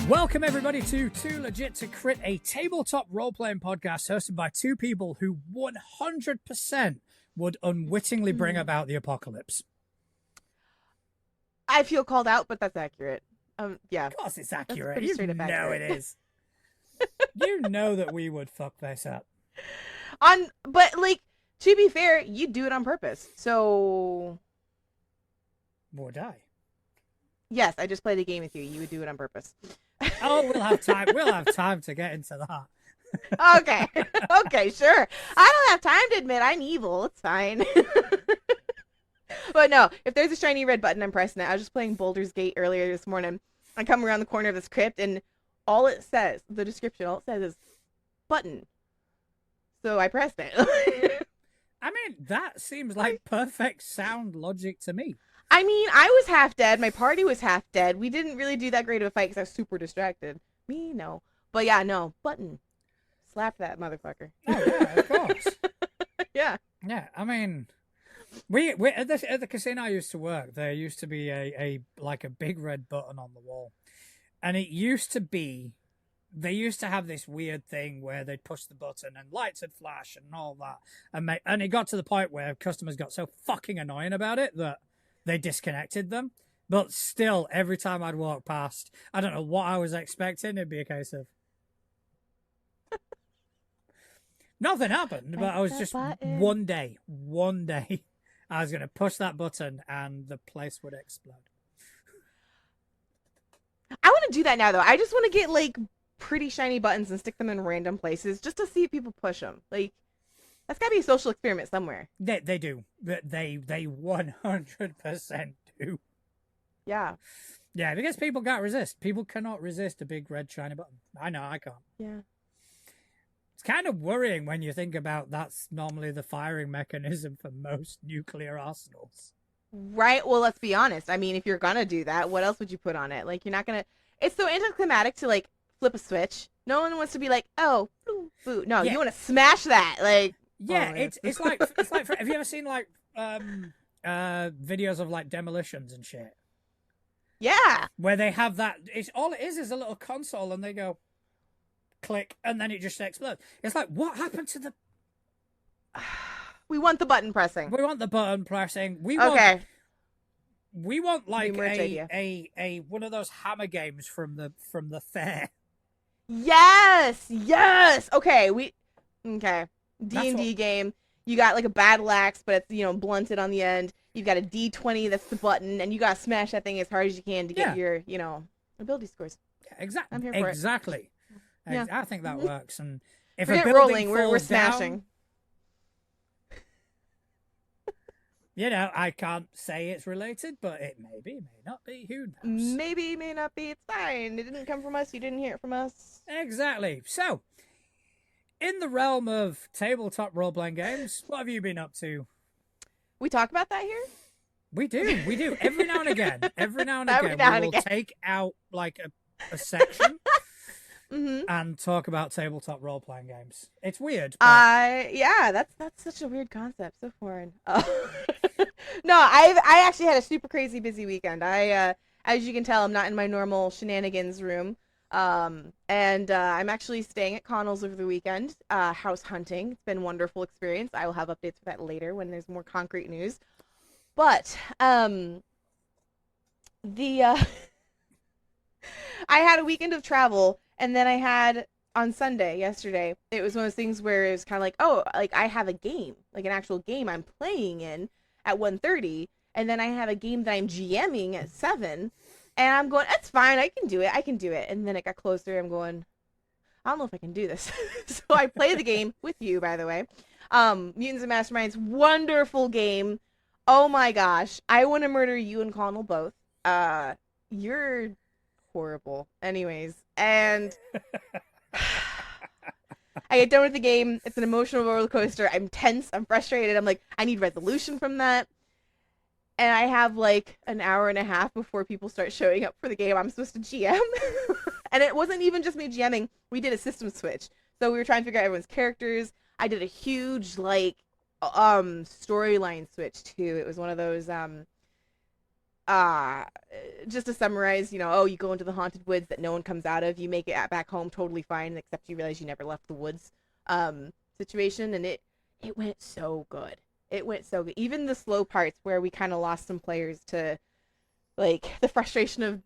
Welcome everybody to Too Legit to Crit, a tabletop role-playing podcast hosted by two people who 100% would unwittingly bring about the apocalypse. I feel called out, but that's accurate. Yeah. Of course it's accurate. Pretty You straight up know accurate. it is. You know that we would fuck this up. But like, to be fair, you do it on purpose. So Would I? yes, I just played a game with you. You would do it on purpose. Oh, we'll have time. We'll have time to get into that. Okay. Okay, sure. I don't have time to admit I'm evil. It's fine. But no, if there's a shiny red button, I'm pressing it. I was just playing Baldur's Gate earlier this morning. I come around the corner of this crypt, and all it says, the description, all it says is button. So I pressed it. I mean, that seems like perfect sound logic to me. I mean, I was half dead. My party was half dead. We didn't really do that great of a fight because I was super distracted. Me, no. But yeah, no. Button. Slap that motherfucker. Oh, yeah, of course. Yeah. Yeah, I mean, we at the casino I used to work, there used to be a big red button on the wall. And it used to be, they used to have this weird thing where they'd push the button and lights would flash and all that. And it got to the point where customers got so fucking annoying about it that they disconnected them. But still, every time I'd walk past, I don't know what I was expecting. It'd be a case of nothing happened, but I was just one day, I was going to push that button and the place would explode. I want to do that now, though. I just want to get, like, pretty shiny buttons and stick them in random places just to see if people push them. Like, that's got to be a social experiment somewhere. They do. They 100% do. Yeah. Yeah, because people can't resist. People cannot resist a big red shiny button. I know, I can't. Yeah. It's kind of worrying when you think about that's normally the firing mechanism for most nuclear arsenals. Right. Well, let's be honest. I mean, if you're going to do that, what else would you put on it? Like, you're not going to... It's so anticlimactic to, like, flip a switch. No one wants to be like, oh, boo, boo. No, Yeah. You want to smash that. Like... Yeah, it's like have you ever seen like videos of like demolitions and shit? Yeah. Where they have that, it's all it is a little console and they go click and then it just explodes. It's like, what happened to the... We want the button pressing. We want the button pressing. We want like a one of those hammer games from the fair. Yes. Okay. D&D what... game. You got like a battle axe, but it's, blunted on the end. You've got a D20 that's the button, and you got to smash that thing as hard as you can to get your, ability scores. Yeah, exactly. I'm here for exactly. It. Yeah. I think that works. And if Forget a building rolling, we're smashing. Down, I can't say it's related, but it may be, may not be. Who knows? Maybe, may not be. It's fine. It didn't come from us. You didn't hear it from us. Exactly. So, in the realm of tabletop role-playing games, what have you been up to? We talk about that here? We do. Every now and again. We will take out like a section and talk about tabletop role-playing games. It's weird. But... yeah, that's such a weird concept. So foreign. No, I actually had a super crazy busy weekend. As you can tell, I'm not in my normal shenanigans room. I'm actually staying at Connell's over the weekend, house hunting. It's been a wonderful experience. I will have updates for that later when there's more concrete news. But, I had a weekend of travel, and then I had, on Sunday, yesterday, it was one of those things where it was kind of like, oh, like, I have a game, like an actual game I'm playing in at 1:30, and then I have a game that I'm GMing at 7, and I'm going, that's fine, I can do it. And then it got closer, I'm going, I don't know if I can do this. So I play the game with you, by the way. Mutants and Masterminds, wonderful game. Oh my gosh, I want to murder you and Connell both. You're horrible. Anyways, and I get done with the game. It's an emotional roller coaster. I'm tense. I'm frustrated. I'm like, I need resolution from that. And I have like an hour and a half before people start showing up for the game I'm supposed to GM. And it wasn't even just me GMing. We did a system switch. So we were trying to figure out everyone's characters. I did a huge like storyline switch too. It was one of those just to summarize, oh, you go into the haunted woods that no one comes out of, you make it back home totally fine, except you realize you never left the woods situation, and it went so good. It went so good. Even the slow parts where we kind of lost some players to, like, the frustration of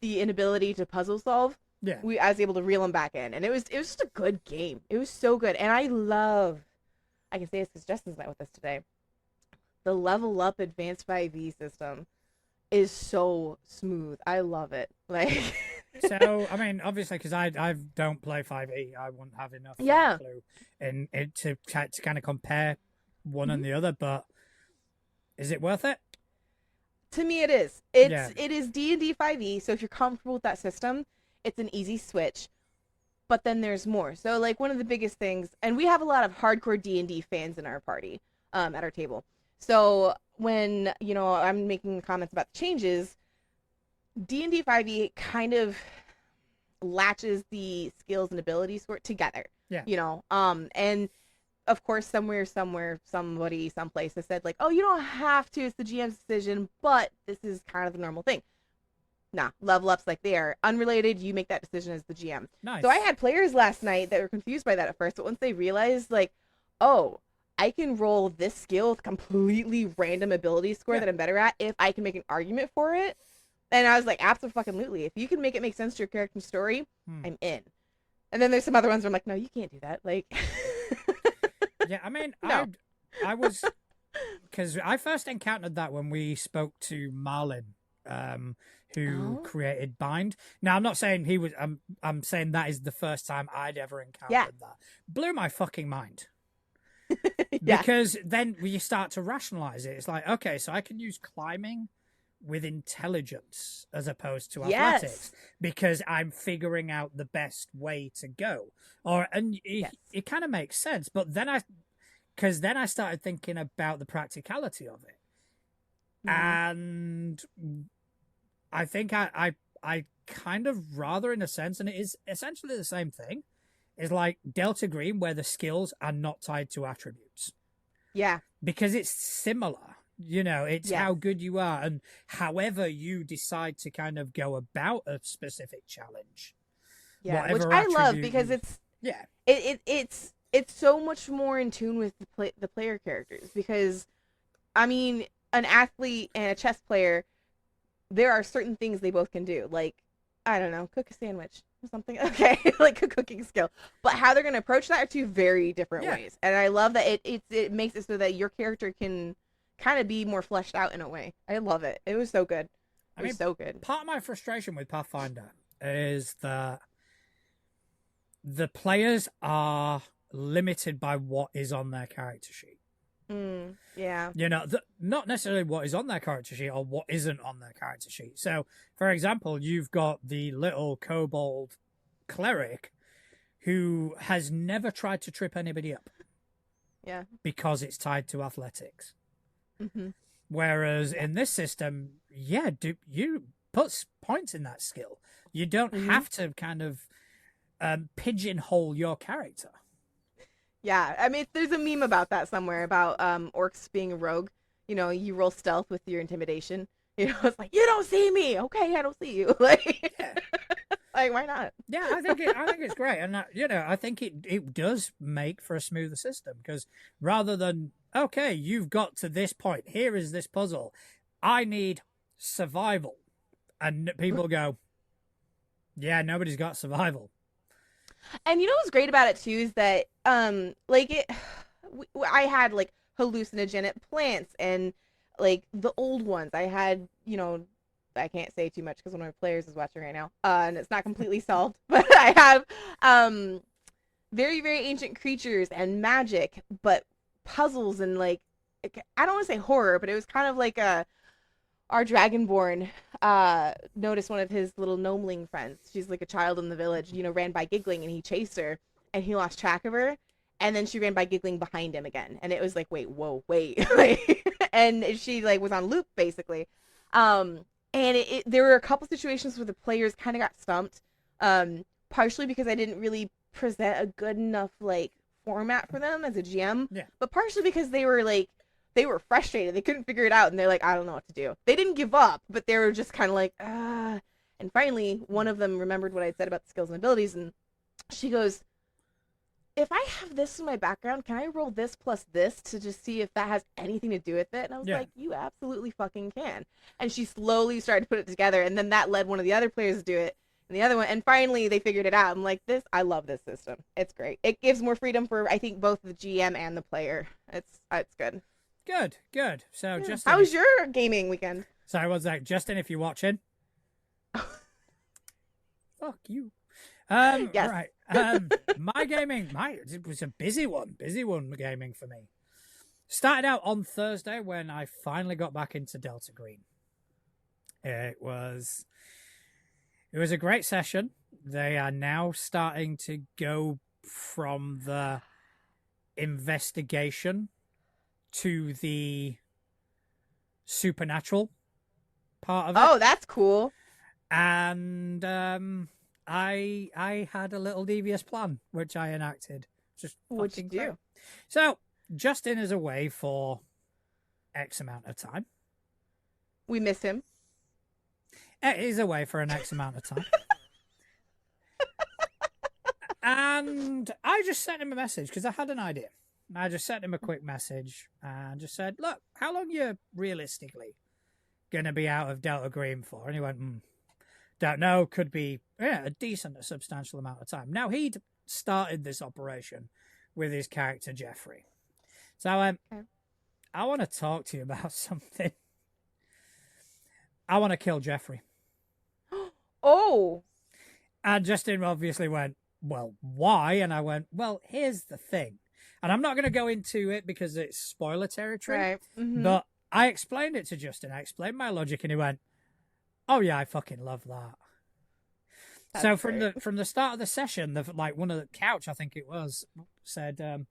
the inability to puzzle solve. Yeah. I was able to reel them back in, and it was just a good game. It was so good, and I can say this because Justin's not with us today. The level up advanced 5e system is so smooth. I love it. Like, so I mean, obviously, because I don't play 5e, I wouldn't have enough clue in it to kind of compare one and the other. But is it worth it? To me, it is. It is D&D 5e. So if you're comfortable with that system, it's an easy switch. But then there's more. So, like, one of the biggest things, and we have a lot of hardcore D&D fans in our party, at our table. So when, I'm making comments about the changes, D&D 5e kind of latches the skills and abilities together. Yeah. And of course, somebody, someplace has said, like, oh, you don't have to, it's the GM's decision, but this is kind of the normal thing. Nah, level ups like they are unrelated. You make that decision as the GM. Nice. So I had players last night that were confused by that at first, but once they realized, like, oh, I can roll this skill with completely random ability score that I'm better at if I can make an argument for it. And I was like, absolutely. If you can make it make sense to your character story, I'm in. And then there's some other ones where I'm like, no, you can't do that. Like, yeah, I mean, no. I was, because I first encountered that when we spoke to Marlin, who created Bind. Now, I'm not saying he was, I'm saying that is the first time I'd ever encountered that. Blew my fucking mind. Because then you start to rationalize it. It's like, okay, so I can use climbing with intelligence as opposed to athletics because I'm figuring out the best way to go. It kind of makes sense. But then I started thinking about the practicality of it. And I think I kind of rather, in a sense, and it is essentially the same thing, is like Delta Green, where the skills are not tied to attributes. Yeah. Because it's similar. It's how good you are and however you decide to kind of go about a specific challenge. Yeah, which I love because it's so much more in tune with the player characters. Because, I mean, an athlete and a chess player, there are certain things they both can do. Like, I don't know, cook a sandwich or something. Okay, like a cooking skill. But how they're going to approach that are two very different ways. And I love that it makes it so that your character can kind of be more fleshed out in a way. I love it. It was so good. It was so good. Part of my frustration with Pathfinder is that the players are limited by what is on their character sheet. Yeah. Not necessarily what is on their character sheet or what isn't on their character sheet. So, for example, you've got the little kobold cleric who has never tried to trip anybody up. Yeah. Because it's tied to athletics. Whereas in this system, you put points in that skill. You don't have to kind of pigeonhole your character. Yeah, I mean, there's a meme about that somewhere about orcs being a rogue. You roll stealth with your intimidation. It's like, you don't see me. Okay, I don't see you. Like, like, why not? Yeah, I think it's great, and I think it does make for a smoother system because rather than okay, you've got to this point. Here is this puzzle. I need survival, and people go, yeah, nobody's got survival. And what's great about it too is that I had like hallucinogenic plants and like the old ones. I had I can't say too much because one of my players is watching right now, and it's not completely solved. But I have very, very ancient creatures and magic, but puzzles and like I don't want to say horror, but it was kind of like our Dragonborn noticed one of his little gnomeling friends. She's like a child in the village, ran by giggling, and he chased her, and he lost track of her, and then she ran by giggling behind him again, and it was like, wait, and she like was on loop basically, and there were a couple situations where the players kind of got stumped, partially because I didn't really present a good enough like format for them as a GM, but partially because they were like they were frustrated. They couldn't figure it out, and they're like, I don't know what to do. They didn't give up, but they were just kind of like, ah. And finally, one of them remembered what I had said about the skills and abilities, and she goes, if I have this in my background, can I roll this plus this to just see if that has anything to do with it? And I was like, you absolutely fucking can. And she slowly started to put it together, and then that led one of the other players to do it, and the other one, and finally they figured it out. I'm like, I love this system. It's great. It gives more freedom for, I think, both the GM and the player. It's good. Good. So, yeah. Justin, how was your gaming weekend? Sorry, what's that? Justin, if you're watching, fuck you. Yes. Right. My gaming, it was a busy one gaming for me. Started out on Thursday when I finally got back into Delta Green. It was a great session. They are now starting to go from the investigation to the supernatural part of it. Oh, that's cool. And I had a little devious plan, which I enacted. Just what'd you do? So, Justin is away for X amount of time. We miss him. He's away for an X amount of time. And I just sent him a message because I had an idea. I just sent him a quick message and just said, look, how long are you realistically going to be out of Delta Green for? And he went, don't know, could be a substantial amount of time. Now, he'd started this operation with his character, Jeffrey. So I want to talk to you about something. I want to kill Jeffrey. Oh. And Justin obviously went, well, why? And I went, well, here's the thing. And I'm not going to go into it because it's spoiler territory. Right. Mm-hmm. But I explained it to Justin. I explained my logic, and he went, oh, yeah, I fucking love that. That's so from the start of the session, one of the couch, I think it was, said,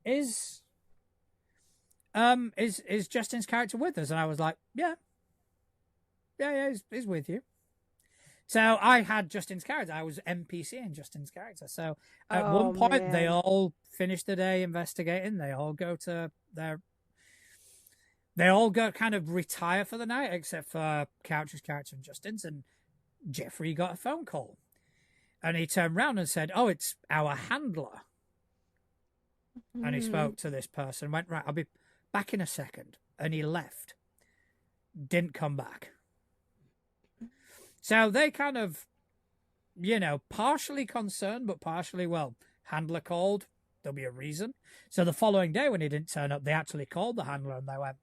is Justin's character with us? And I was like, yeah, he's with you. So I had Justin's character. I was NPCing Justin's character. So at one point, they all finish the day investigating. They all go kind of retire for the night, except for Couch's character and Justin's. And Jeffrey got a phone call. And he turned around and said, oh, it's our handler. And he spoke to this person, went, right, I'll be back in a second. And he left. Didn't come back. So they kind of, partially concerned, but partially, well, handler called. There'll be a reason. So the following day when he didn't turn up, they actually called the handler and they went,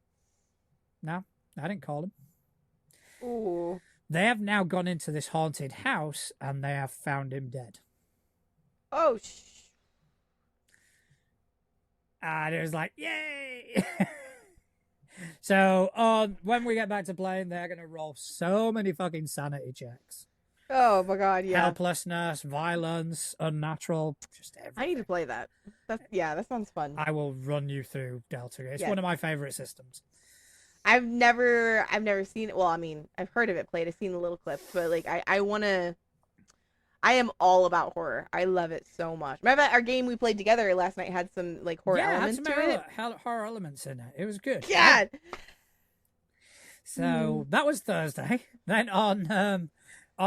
no, I didn't call him. Ooh. They have now gone into this haunted house and they have found him dead. Oh, And it was like, yay! So when we get back to playing, they're going to roll so many fucking sanity checks. Oh my god, yeah. Helplessness, violence, unnatural, just everything. I need to play that. That sounds fun. I will run you through Delta. It's one of my favorite systems. I've never seen it. Well, I mean, I've heard of it played. I've seen the little clips, but like I am all about horror. I love it so much. Remember our game we played together last night had some like horror elements to it? Horror elements in it. It was good. God. So that was Thursday. Then on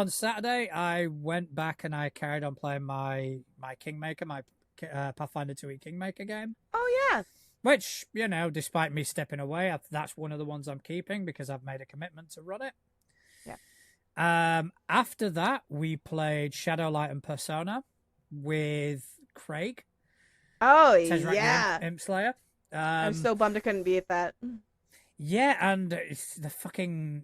Saturday, I went back and I carried on playing my Kingmaker, my Pathfinder 2e Kingmaker game. Oh yeah. Which, despite me stepping away, that's one of the ones I'm keeping because I've made a commitment to run it. After that, we played Shadowlight and Persona with Craig. Oh, yeah. Imp Slayer. I'm so bummed I couldn't be at that. Yeah, and it's the fucking...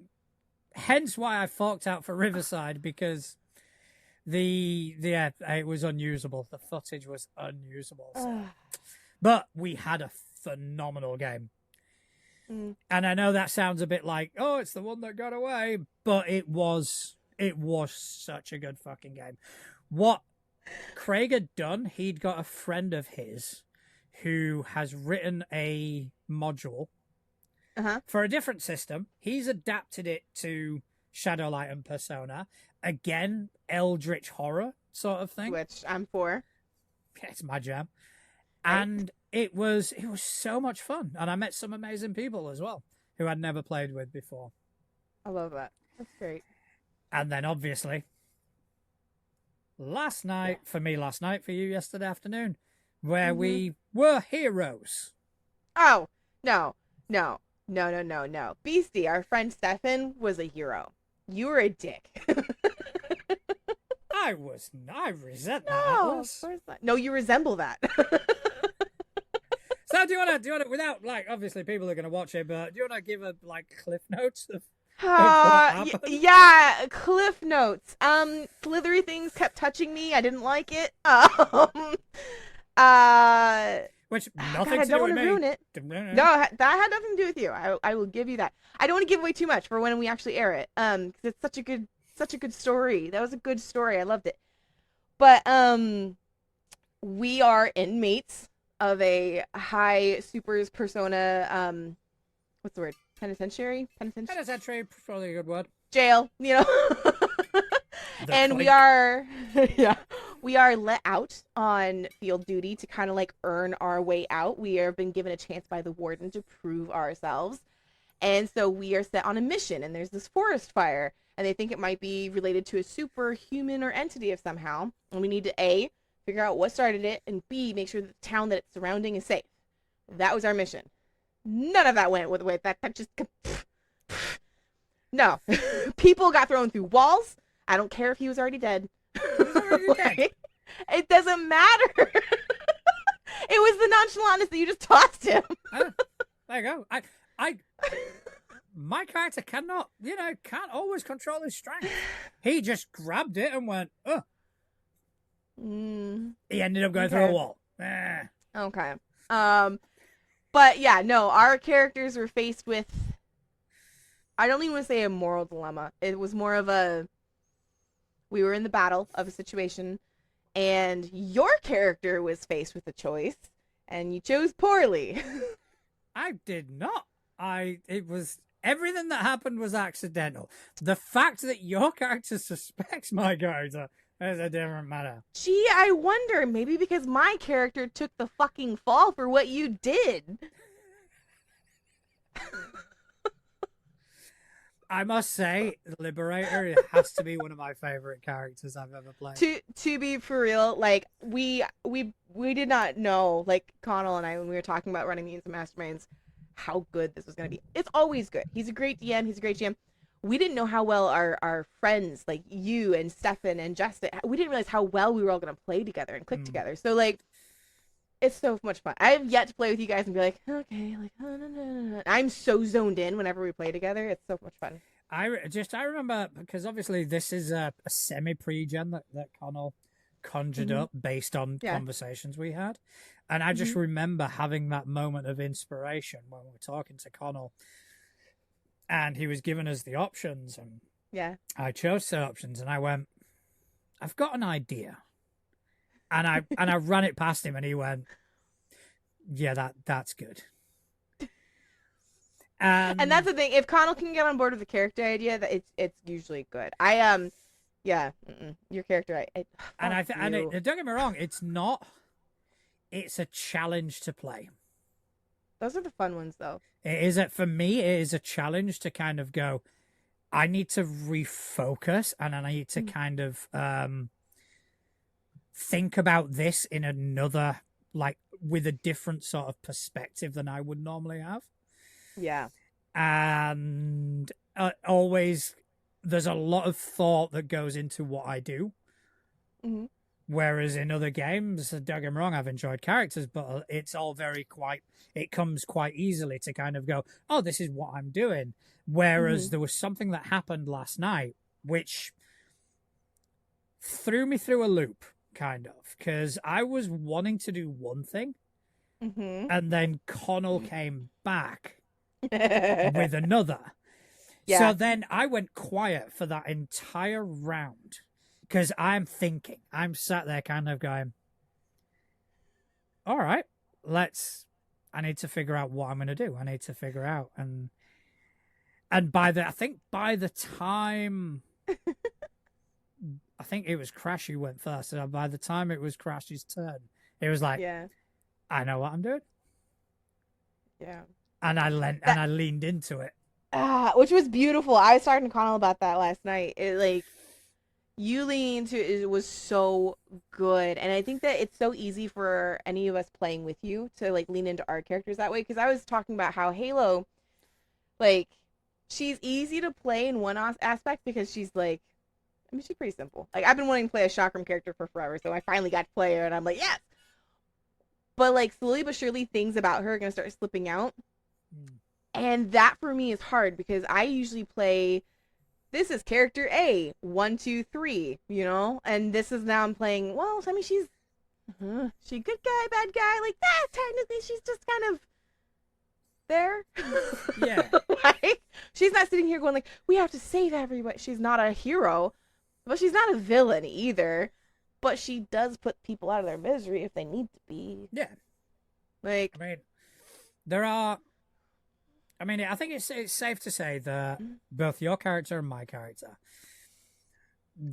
Hence why I forked out for Riverside, because it was unusable. The footage was unusable. So. But we had a phenomenal game. And I know that sounds a bit like, oh, it's the one that got away, but it was such a good fucking game. What Craig had done, he'd got a friend of his who has written a module for a different system. He's adapted it to Shadowlight and Persona. Again, eldritch horror sort of thing. Which I'm for. Yeah, it's my jam. And it was so much fun. And I met some amazing people as well who I'd never played with before. I love that. That's great. And then obviously last night, for you yesterday afternoon, where we were heroes. Oh, no. Beastie, our friend Stefan, was a hero. You were a dick. I resent that. No, of course not. No, you resemble that. So do you want to, without, like, obviously people are going to watch it, but do you want to give a, like, cliff notes of what happened? Yeah, cliff notes. Slithery things kept touching me. I didn't like it. Which God, nothing I to don't do want with to me. ruin it. No, that had nothing to do with you. I will give you that. I don't want to give away too much for when we actually air it. Because it's such a good story. That was a good story. I loved it. But we are inmates of a high supers persona. What's the word? Penitentiary, probably a good word. jail. You know. And we are, we are let out on field duty to kind of like earn our way out. We have been given a chance by the warden to prove ourselves. And so we are set on a mission, and there's this forest fire, and they think it might be related to a superhuman or entity of somehow. And we need to A, figure out what started it, and B, make sure that the town that it's surrounding is safe. That was our mission. None of that went with that. That just, no. People got thrown through walls. I don't care if he was already dead. Like, it doesn't matter. It was the nonchalantness that you just tossed him. There you go. My character can't always control his strength. He just grabbed it and went, oh. He ended up going through a wall. Okay. But yeah, no, our characters were faced with, I don't even want to say a moral dilemma. It was more of we were in the battle of a situation, and your character was faced with a choice, and you chose poorly. I did not. Everything that happened was accidental. The fact that your character suspects my character is a different matter. Gee, I wonder, maybe because my character took the fucking fall for what you did. I must say, Liberator has to be one of my favorite characters I've ever played. To be for real, like we did not know, like Connell and I, when we were talking about running the Masterminds, how good this was going to be. It's always good. He's a great DM. He's a great GM. We didn't know how well our friends, like you and Stefan and Justin, we didn't realize how well we were all going to play together and click together. So like, it's so much fun. I have yet to play with you guys and be like, okay, like, oh, no. I'm so zoned in whenever we play together. It's so much fun. I remember, because obviously this is a semi-pre-gen that Connell conjured up based on conversations we had. And I just remember having that moment of inspiration when we were talking to Connell. And he was giving us the options. And I chose the options and I went, I've got an idea. And I ran it past him and he went, yeah, that's good. And that's the thing. If Connell can get on board with the character idea, that it's usually good. Your character. Don't get me wrong. It's a challenge to play. Those are the fun ones, though. For me, it is a challenge to kind of go, I need to refocus and I need to kind of think about this in another, like, with a different sort of perspective than I would normally have. Yeah. And always, there's a lot of thought that goes into what I do. Mm-hmm. Whereas in other games, don't get me wrong, I've enjoyed characters, but it's all it comes quite easily to kind of go, oh, this is what I'm doing. Whereas there was something that happened last night, which threw me through a loop, kind of, because I was wanting to do one thing, and then Connell came back with another. Yeah. So then I went quiet for that entire round. Because I'm sat there kind of going, all right, I need to figure out what I'm going to do. I need to figure out. And by the time, I think it was Crash who went first. And by the time it was Crash's turn, it was like, I know what I'm doing. Yeah. And I leaned into it. Which was beautiful. I was talking to Connell about that last night. It like you leaning into it was so good, and I think that it's so easy for any of us playing with you to like lean into our characters that way. Because I was talking about how Halo, like, she's easy to play in one aspect because she's like, I mean, she's pretty simple. Like I've been wanting to play a Chakram character for forever, so I finally got to play her, and I'm like, yes. But like slowly but surely, things about her are gonna start slipping out. And that for me is hard because I usually play, this is character A, 1, 2, 3, you know? And this is now I'm playing, well, I mean, she's she good guy, bad guy, like that. Technically, she's just kind of there. Yeah. Like, she's not sitting here going like, we have to save everybody. She's not a hero, but she's not a villain either. But she does put people out of their misery if they need to be. Yeah. Like, I mean, I think it's safe to say that both your character and my character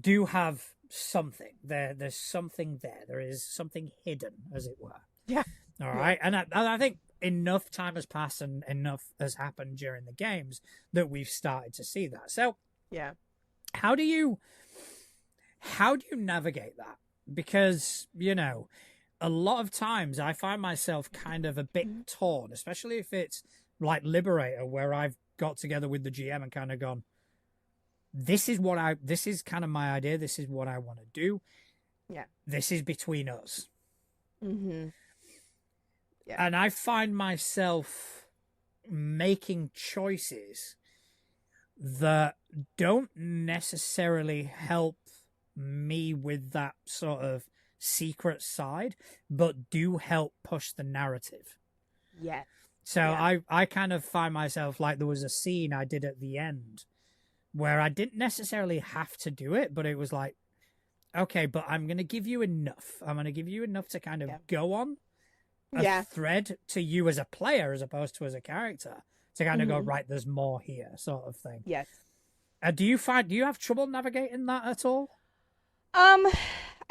do have something. There's something there. There is something hidden, as it were. Yeah. All right. And I think enough time has passed and enough has happened during the games that we've started to see that. So, yeah. How do you navigate that? Because, you know, a lot of times I find myself kind of a bit torn, especially if it's like Liberator, where I've got together with the GM and kind of gone, this is kind of my idea. This is what I want to do. Yeah. This is between us. Mm-hmm. Yeah. And I find myself making choices that don't necessarily help me with that sort of secret side, but do help push the narrative. Yes. So yeah. I kind of find myself like there was a scene I did at the end where I didn't necessarily have to do it, but it was like, okay, but I'm going to give you enough. I'm going to give you enough to kind of go on a thread to you as a player as opposed to as a character to kind of go, right, there's more here sort of thing. Yes. Do you have trouble navigating that at all? I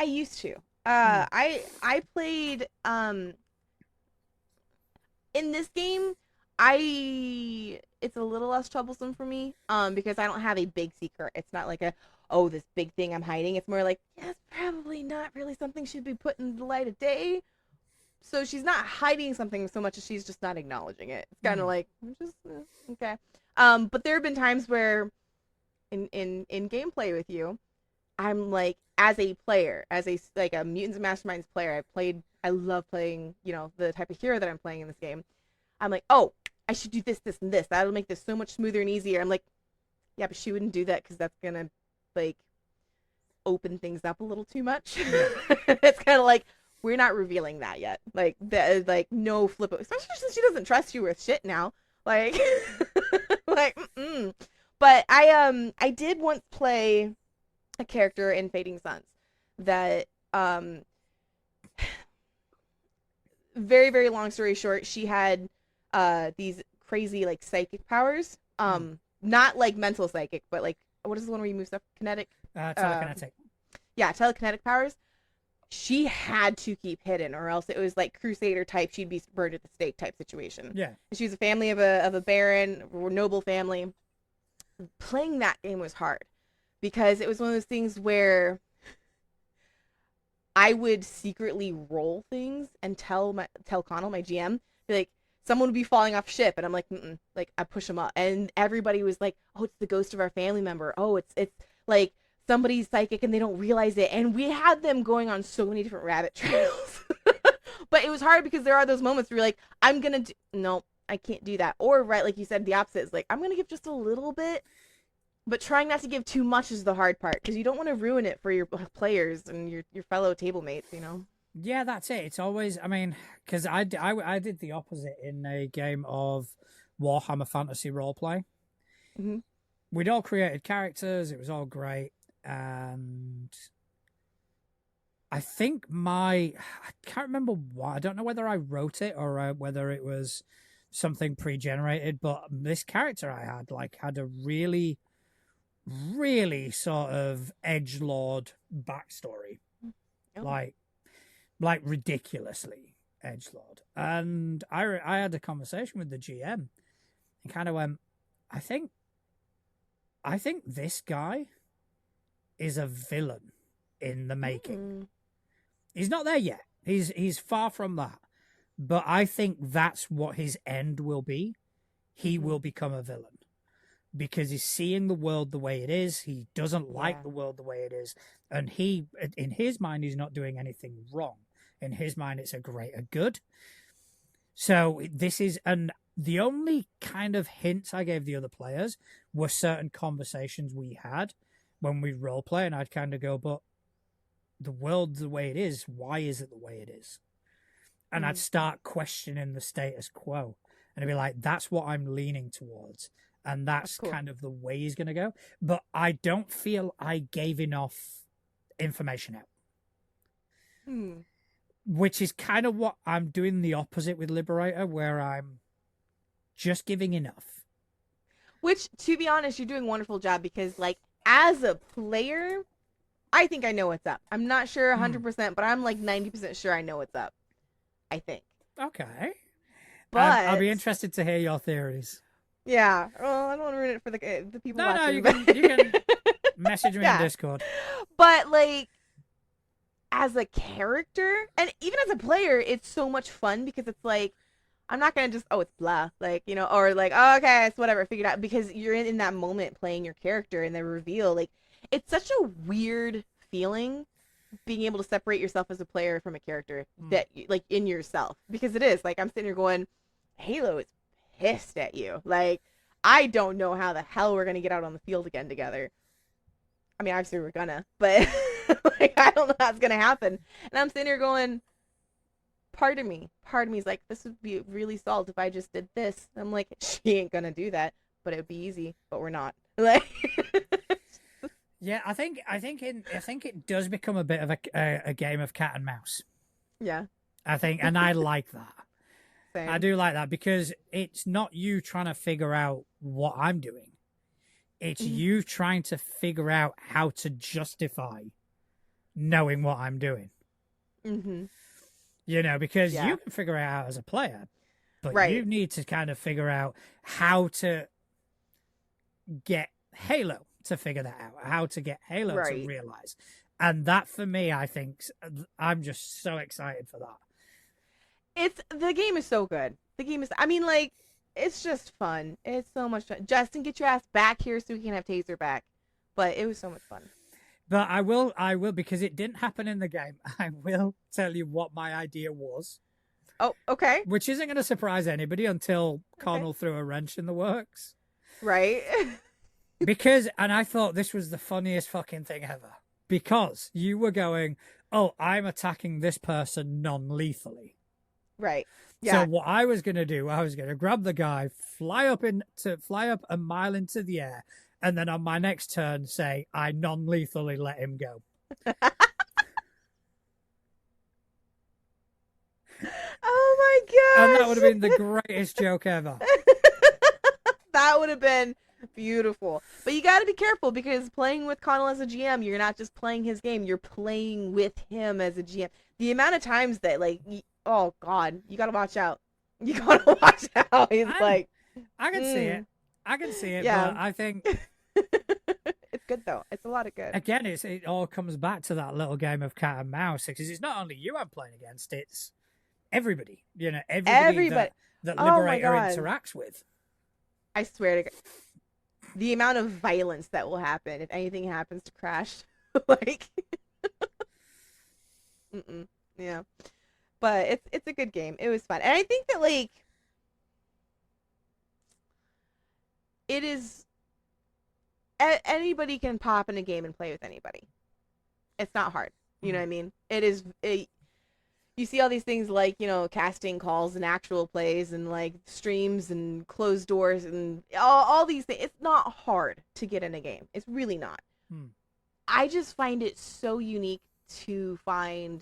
used to. I played in this game, it's a little less troublesome for me because I don't have a big secret. It's not like this big thing I'm hiding. It's more like, it's probably not really something should be put in the light of day. So she's not hiding something so much as she's just not acknowledging it. It's kind of like, just okay. But there have been times where in gameplay with you, I'm like, as a player, as a Mutants and Masterminds player, I love playing, you know, the type of hero that I'm playing in this game. I'm like, oh, I should do this, this, and this. That'll make this so much smoother and easier. I'm like, yeah, but she wouldn't do that because that's gonna like open things up a little too much. It's kind of like, we're not revealing that yet. Like that is like no flip, especially since she doesn't trust you with shit now. Like, But I did once play a character in Fading Suns that very, very long story short, she had these crazy like psychic powers. Not like mental psychic, but like, what is the one where you move stuff? Kinetic? Telekinetic. Yeah, telekinetic powers. She had to keep hidden, or else it was like Crusader type. She'd be burned at the stake type situation. Yeah. She was a family of a baron, noble family. Playing that game was hard because it was one of those things where I would secretly roll things and tell Connell, my GM, be like, someone would be falling off ship, and I'm like, like I push them up, and everybody was like, oh, it's the ghost of our family member. Oh, it's like somebody's psychic and they don't realize it, and we had them going on so many different rabbit trails. But it was hard because there are those moments where you're like, no, I can't do that. Or right, like you said, the opposite is like, I'm gonna give just a little bit, but trying not to give too much is the hard part because you don't want to ruin it for your players and your fellow table mates, you know. Yeah, that's it. It's always, I mean, because I did the opposite in a game of Warhammer Fantasy Roleplay. Mm-hmm. We'd all created characters. It was all great. And I think I can't remember why. I don't know whether I wrote it or whether it was something pre-generated, but this character I had a really, really sort of edgelord backstory. Oh. Like ridiculously. edgelord, and I had a conversation with the GM and kind of went, I think this guy is a villain in the making. He's not there yet. He's far from that. But I think that's what his end will be. He will become a villain because he's seeing the world the way it is. He doesn't like the world the way it is. And in his mind, he's not doing anything wrong. In his mind, it's a greater good. So this is, and the only kind of hints I gave the other players were certain conversations we had when we role play, and I'd kind of go, but the world's the way it is. Why is it the way it is? And I'd start questioning the status quo. And I'd be like, that's what I'm leaning towards. And that's cool. Kind of the way he's going to go. But I don't feel I gave enough information out. Which is kind of what I'm doing the opposite with Liberator, where I'm just giving enough. Which, to be honest, you're doing a wonderful job because, like, as a player, I think I know what's up. I'm not sure 100%, but I'm like 90% sure I know what's up. I think. Okay. But I'll be interested to hear your theories. Yeah. Well, I don't want to ruin it for the people watching. No, you can message me in Discord. But, like, as a character, and even as a player, it's so much fun because it's like, I'm not going to just, it's blah. Like, you know, or like, oh, okay, it's whatever, figured out. Because you're in that moment playing your character and the reveal. Like, it's such a weird feeling being able to separate yourself as a player from a character that, like, in yourself. Because it is. Like, I'm sitting here going, Halo is pissed at you. Like, I don't know how the hell we're going to get out on the field again together. I mean, obviously we're gonna, but like, I don't know how it's going to happen. And I'm sitting here going, part of me is like, this would be really solid if I just did this. I'm like, she ain't going to do that, but it would be easy, but we're not. Like, yeah, I think it does become a bit of a game of cat and mouse. Yeah. I think, and I like that. Same. I do like that because it's not you trying to figure out what I'm doing. It's you trying to figure out how to justify knowing what I'm doing. You know, because you can figure it out as a player, but you need to kind of figure out how to get Halo to figure that out, how to get Halo to realize. And that, for me, I think, I'm just so excited for that. The game is so good. The game is, I mean, like, it's just fun. It's so much fun. Justin, get your ass back here so we can have Taser back. But it was so much fun. But I will, because it didn't happen in the game, I will tell you what my idea was. Oh, okay. Which isn't going to surprise anybody until Connell threw a wrench in the works. Right. And I thought this was the funniest fucking thing ever. Because you were going, I'm attacking this person non-lethally. Right. Yeah. So what I was going to do, I was going to grab the guy, fly up a mile into the air, and then on my next turn say, I non-lethally let him go. Oh my gosh. And that would have been the greatest joke ever. That would have been beautiful. But you got to be careful because playing with Connell as a GM, you're not just playing his game, you're playing with him as a GM. The amount of times that, like, oh God, you got to watch out. You got to watch out. He's like, I can see it. I can see it, but I think it's good though. It's a lot of good. Again, it all comes back to that little game of cat and mouse because it's not only you I'm playing against; it's everybody. You know, everybody. That Liberator interacts with. I swear to God, the amount of violence that will happen if anything happens to Crash, like, yeah. But it's a good game. It was fun, and I think that, like, it is. Anybody can pop in a game and play with anybody. It's not hard. You know what I mean? It is. You see all these things like, you know, casting calls and actual plays and, like, streams and closed doors and all these things. It's not hard to get in a game. It's really not. I just find it so unique to find.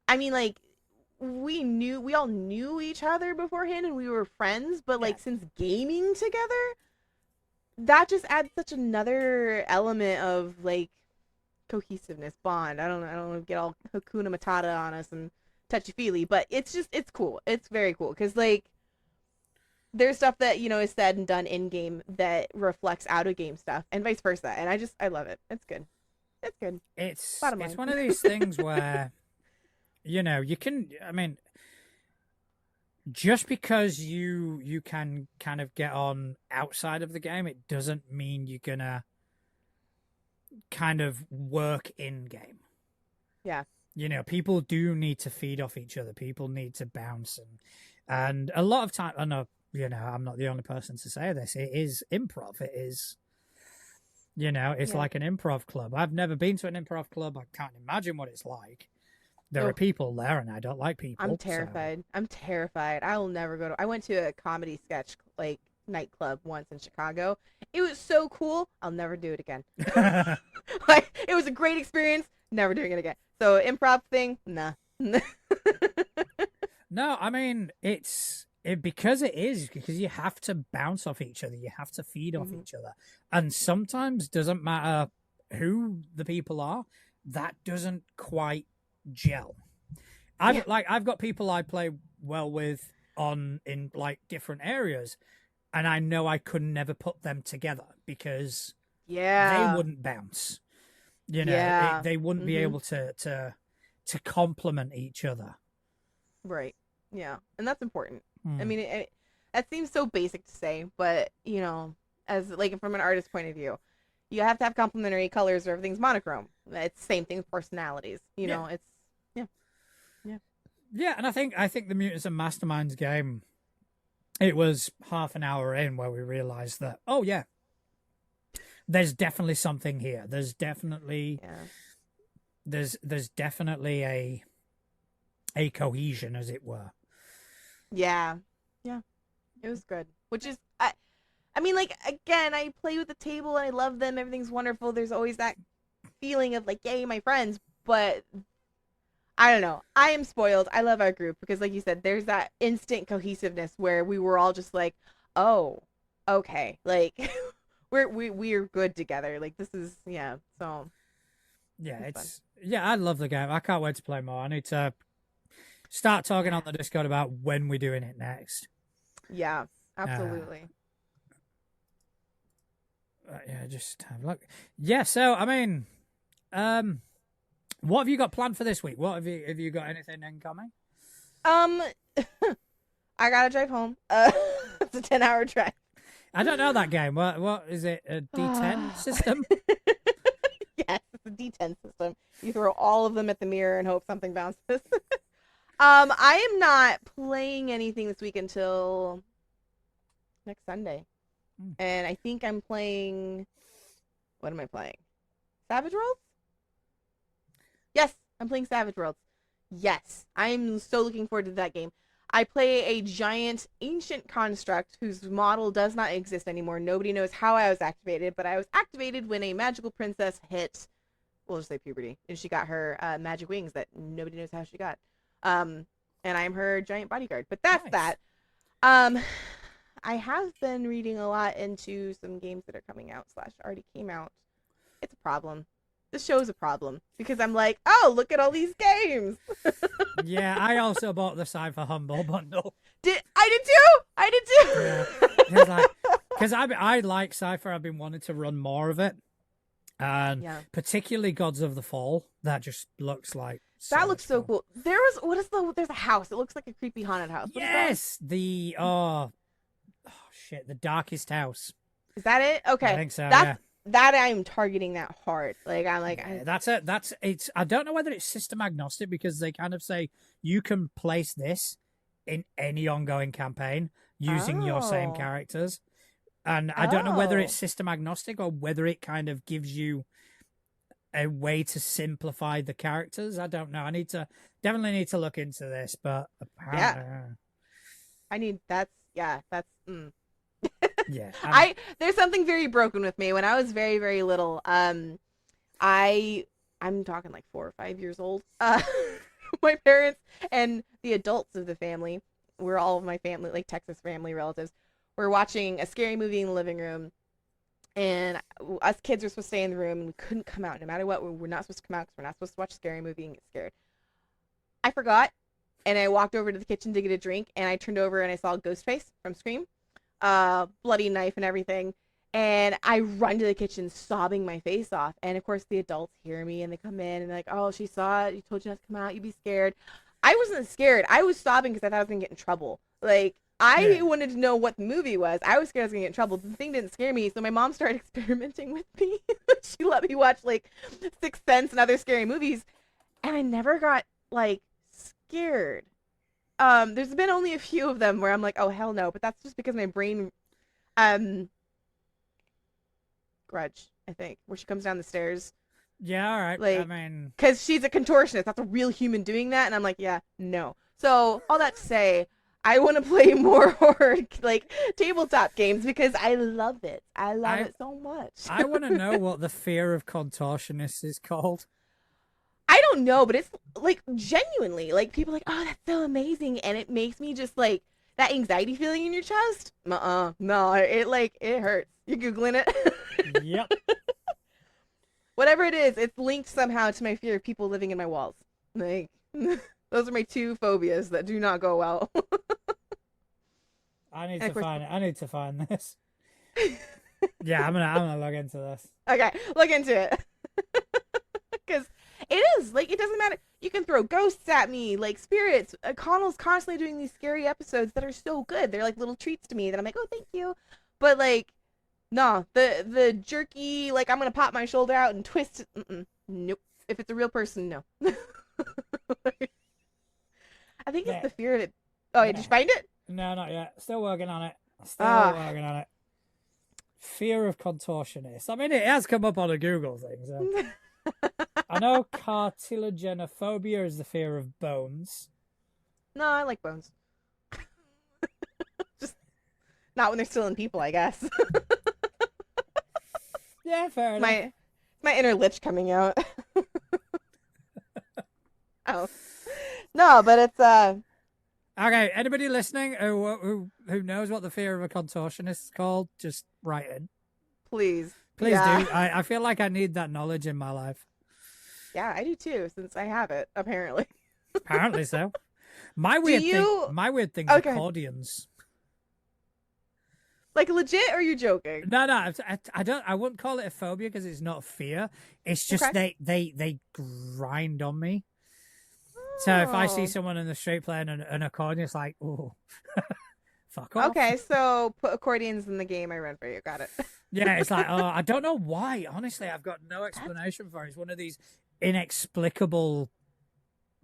I mean, like, we all knew each other beforehand and we were friends, but, like, since gaming together, that just adds such another element of, like, cohesiveness, bond. I don't know, get all Hakuna Matata on us and touchy-feely, but it's cool. It's very cool because like there's stuff that, you know, is said and done in game that reflects out of game stuff and vice versa. And I love it. It's good. It's good. Bottom line. It's one of these things where, you know, you can, I mean, just because you can kind of get on outside of the game, it doesn't mean you're gonna kind of work in game. Yeah. You know, people do need to feed off each other. People need to bounce, and a lot of time, I know, you know, I'm not the only person to say this. It is improv. It is, you know, it's like an improv club. I've never been to an improv club. I can't imagine what it's like. There are people there, and I don't like people. I'm terrified. So. I'm terrified. I will never go to. I went to a comedy sketch like nightclub once in Chicago. It was so cool. I'll never do it again. Like it was a great experience. Never doing it again. So improv thing, nah. No, I mean because you have to bounce off each other. You have to feed off each other, and sometimes doesn't matter who the people are. That doesn't quite gel. I've got people I play well with in like different areas, and I know I could never put them together because they wouldn't bounce. You know, they wouldn't be able to complement each other. Right. Yeah, and that's important. I mean, that seems so basic to say, but you know, as like from an artist's point of view, you have to have complementary colors or everything's monochrome. It's the same thing with personalities. You know, it's yeah, and I think the Mutants and Masterminds game, it was half an hour in where we realized that, oh yeah, there's definitely something here. There's definitely there's definitely a cohesion, as it were. Yeah. It was good. Which is I mean, like, again, I play with the table and I love them. Everything's wonderful. There's always that feeling of like, yay, my friends. But I don't know. I am spoiled. I love our group because, like you said, there's that instant cohesiveness where we were all just like, oh, okay, like we're good together. Like this is So I love the game. I can't wait to play more. I need to start talking on the Discord about when we're doing it next. Yeah, absolutely. Just have a look. Yeah, so I mean, what have you got planned for this week? What have you got anything incoming? I gotta drive home. It's a 10-hour drive. I don't know that game. What is it? A D10 system? Yes, it's a D10 system. You throw all of them at the mirror and hope something bounces. I am not playing anything this week until next Sunday. And I think I'm playing... What am I playing? Savage Worlds? Yes, I'm playing Savage Worlds. Yes, I'm so looking forward to that game. I play a giant ancient construct whose model does not exist anymore. Nobody knows how I was activated, but I was activated when a magical princess hit, we'll just say puberty, and she got her magic wings that nobody knows how she got. And I'm her giant bodyguard. But that's nice. That. I have been reading a lot into some games that are coming out / already came out. It's a problem. The show's a problem because I'm like, oh, look at all these games. Yeah, I also bought the Cypher Humble bundle. I did too. Yeah, because I like Cypher. I've been wanting to run more of it, and particularly Gods of the Fall. That just looks like looks so cool. There's a house. It looks like a creepy haunted house. What yes, the the Darkest House. Is that it? Okay, I think so. That I'm targeting that hard. Like I'm like that's it's. I don't know whether it's system agnostic because they kind of say you can place this in any ongoing campaign using your same characters, and I don't know whether it's system agnostic or whether it kind of gives you a way to simplify the characters. I don't know. I definitely need to look into this, but apparently, that's. Yeah, there's something very broken with me. When I was very, very little, I'm talking like 4 or 5 years old. My parents and the adults of the family, we're all of my family, like Texas family relatives, were watching a scary movie in the living room, and us kids were supposed to stay in the room, and we couldn't come out no matter what. We're not supposed to come out because we're not supposed to watch a scary movie and get scared. I forgot. and I walked over to the kitchen to get a drink, and I turned over and I saw Ghostface from Scream, bloody knife and everything. And I run to the kitchen sobbing my face off. And of course the adults hear me and they come in and they're like, oh, she saw it. You told you not to come out. You'd be scared. I wasn't scared. I was sobbing because I thought I was going to get in trouble. Like, I wanted to know what the movie was. I was scared I was going to get in trouble. The thing didn't scare me. So my mom started experimenting with me. She let me watch like Sixth Sense and other scary movies. And I never got like scared. There's been only a few of them where I'm like, oh, hell no. But that's just because my brain, Grudge, I think, where she comes down the stairs. Yeah, all right. Like, I mean, because she's a contortionist. That's a real human doing that. And I'm like, yeah, no. So all that to say, I want to play more horror, like tabletop games, because I love it. I love it so much. I want to know what the fear of contortionists is called. I don't know, but it's like genuinely, like people are like, oh, that's so amazing. And it makes me just like that anxiety feeling in your chest. No, it hurts. You're Googling it. Yep. Whatever it is, it's linked somehow to my fear of people living in my walls. Like, those are my two phobias that do not go well. I need to find this. Yeah, I'm gonna look into this. Okay, look into it. Because it is like, it doesn't matter. You can throw ghosts at me, like spirits. Connell's constantly doing these scary episodes that are so good. They're like little treats to me that I'm like, oh, thank you. But like, no, the jerky, like I'm gonna pop my shoulder out and twist it. Nope. If it's a real person, no. I think it's the fear of it. Oh, did you find it? No, not yet. Still working on it. Working on it. Fear of contortionists. I mean, it has come up on a Google thing. So. I know cartilagenophobia is the fear of bones. No, I like bones. Just not when they're still in people, I guess. Yeah, fair enough. My inner lich coming out. Oh. No, but it's okay, anybody listening who knows what the fear of a contortionist is called, just write in. Please do. I feel like I need that knowledge in my life. Yeah, I do too, since I have it, apparently. Apparently so. My weird thing is accordions. Like legit, or are you joking? No, I wouldn't call it a phobia because it's not fear. It's just they grind on me. So if I see someone in the street playing an accordion, it's like, oh, fuck off. Okay, so put accordions in the game. I run for you. Got it. Yeah, it's like, oh, I don't know why. Honestly, I've got no explanation for it. It's one of these inexplicable,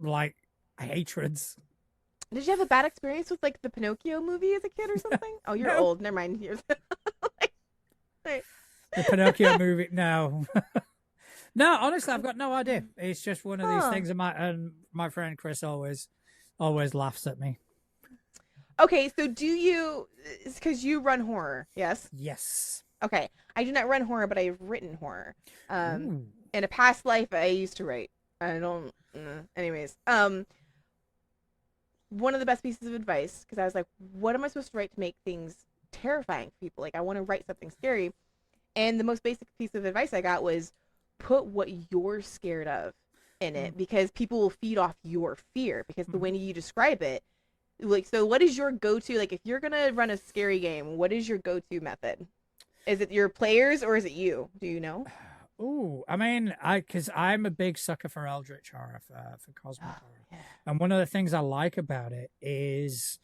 like, hatreds. Did you have a bad experience with, like, the Pinocchio movie as a kid or something? Oh, you're old. Never mind. The Pinocchio movie, no. No, honestly, I've got no idea. It's just one of these things, and my friend Chris always laughs at me. Okay, so it's because you run horror, yes? Yes. Okay, I do not run horror, but I've written horror. In a past life, I used to write. I don't, anyways. One of the best pieces of advice, because I was like, what am I supposed to write to make things terrifying for people? Like, I want to write something scary. And the most basic piece of advice I got was, put what you're scared of in it, because people will feed off your fear, because the way you describe it, like, so what is your go-to, like, if you're gonna run a scary game, what is your go-to method? Is it your players or is it you? Do you know? Ooh, I mean, because I'm a big sucker for eldritch horror, for cosmic horror. Yeah. And one of the things I like about it is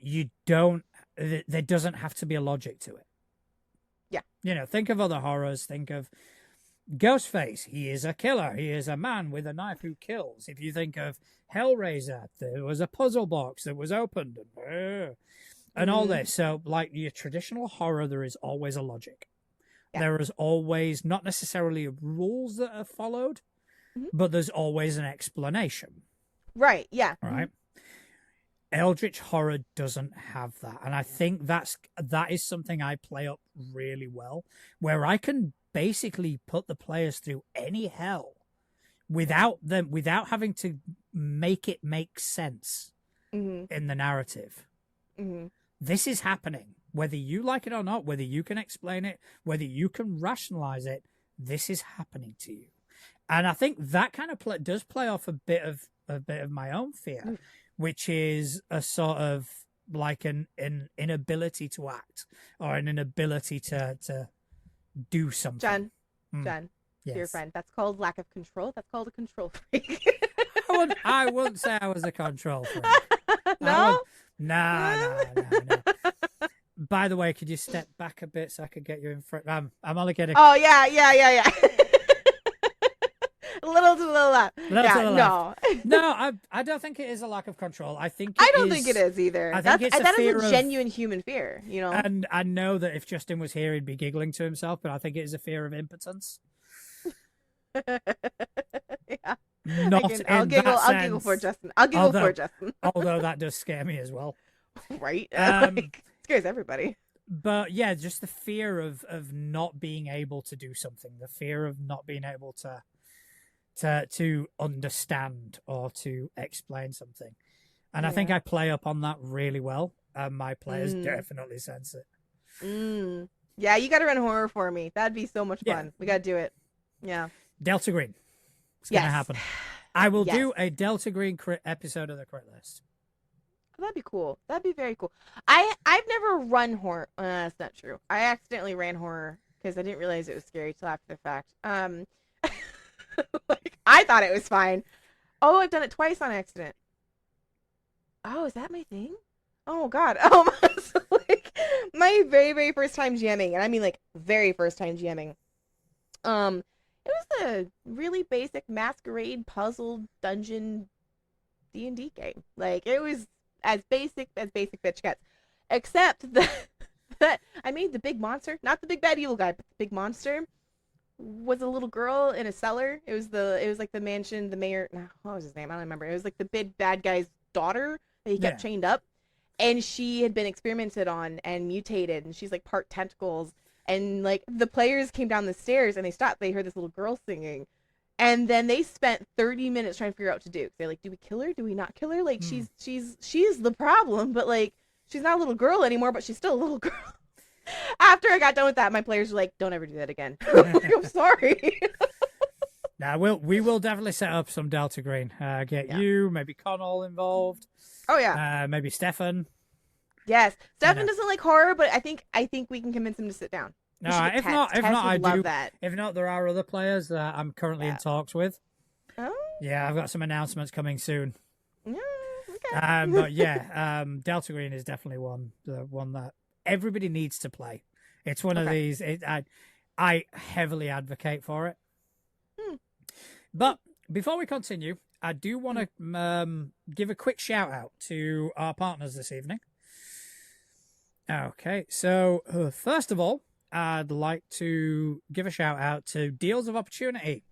there doesn't have to be a logic to it. Yeah. You know, think of other horrors, think of Ghostface, he is a killer. He is a man with a knife who kills. If you think of Hellraiser, there was a puzzle box that was opened and all this. So, like your traditional horror, there is always a logic. Yeah. There is always not necessarily rules that are followed, but there's always an explanation. Right, yeah. Right? Eldritch horror doesn't have that. And I think that is something I play up really well, where I can basically put the players through any hell without having to make it make sense in the narrative. This is happening, whether you like it or not, whether you can explain it, whether you can rationalize it. This is happening to you, and I think that kind of does play off a bit of a bit of my own fear, which is a sort of like an inability to act or an inability to do something. John, Yes. dear friend, that's called lack of control. That's called a control freak. I wouldn't say I was a control freak. No? No. By the way, could you step back a bit so I could get you in front? I'm only getting. Oh, yeah. A little to the left. No, I don't think it is a lack of control. I think I don't think it is either. I think it's that is a genuine human fear, you know. And I know that if Justin was here, he'd be giggling to himself, but I think it is a fear of impotence. Yeah. I'll giggle for Justin. I'll giggle for Justin. Although that does scare me as well. Right? Like, scares everybody. But yeah, just the fear of not being able to do something, the fear of not being able to understand or to explain something. And I think I play up on that really well. And my players definitely sense it. Yeah, you got to run horror for me. That'd be so much fun. We got to do it. Yeah. Delta Green. It's going to happen. I will do a Delta Green crit episode of the crit list. Oh, that'd be cool. That'd be very cool. I've never run horror. That's not true. I accidentally ran horror because I didn't realize it was scary till after the fact. Like, I thought it was fine. Oh, I've done it twice on accident. Oh, is that my thing? Oh God. So, like, my very, very first time GMing, and I mean like very first time GMing. It was a really basic masquerade puzzle dungeon D&D game. Like, it was as basic bitch gets, except that I made the big monster, not the big bad evil guy, but the big monster was a little girl in a cellar. It was like the mansion, the mayor. No, what was his name? I don't remember. It was like the big bad guy's daughter that he kept chained up, and she had been experimented on and mutated, and she's like part tentacles. And like the players came down the stairs and they stopped. They heard this little girl singing, and then they spent 30 minutes trying to figure out what to do. They're like, "Do we kill her? Do we not kill her? Like she's the problem, but like she's not a little girl anymore, but she's still a little girl." After I got done with that, my players were like, "Don't ever do that again." I'm sorry. Now we will definitely set up some Delta Green. Get you, maybe Connell involved. Oh yeah. Maybe Stefan. Yes, Stefan doesn't like horror, but I think we can convince him to sit down. No, if not, I love do. That. If not, there are other players that I'm currently in talks with. Oh. Yeah, I've got some announcements coming soon. Okay. But yeah, Delta Green is definitely the one that everybody needs to play. It's one of these. I heavily advocate for it. But before we continue, I do want to give a quick shout out to our partners this evening. Okay, so first of all, I'd like to give a shout out to Deals of Opportunity.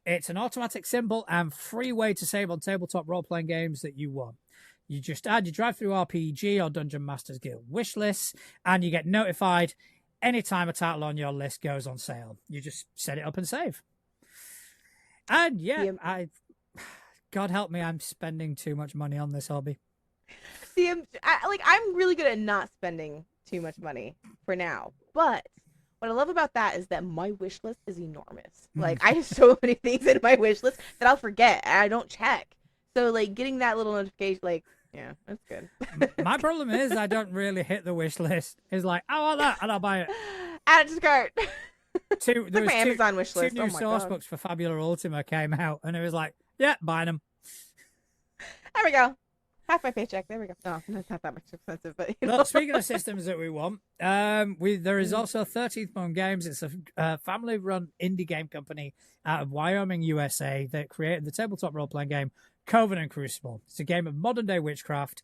It's an automatic, simple, and free way to save on tabletop role-playing games that you want. You just add your drive-through RPG or Dungeon Masters Guild wish lists, and you get notified anytime a title on your list goes on sale. You just set it up and save. And yeah, God help me, I'm spending too much money on this hobby. See, I'm really good at not spending too much money for now. But what I love about that is that my wish list is enormous. Like, I have so many things in my wish list that I'll forget and I don't check. So, like, getting that little notification, like, yeah, that's good. My problem is I don't really hit the wish list. It's like, I want that, and I'll buy it. Add it to cart. There was Amazon wish list. Two new source books for Fabula Ultima came out, and it was like, yeah, buying them. There we go. Half my paycheck. There we go. No, it's not that much expensive, but you know. Look, speaking of systems that we want, there is also 13th Moon Games. It's a family-run indie game company out of Wyoming, USA, that created the tabletop role-playing game Covenant Crucible. It's a game of modern-day witchcraft.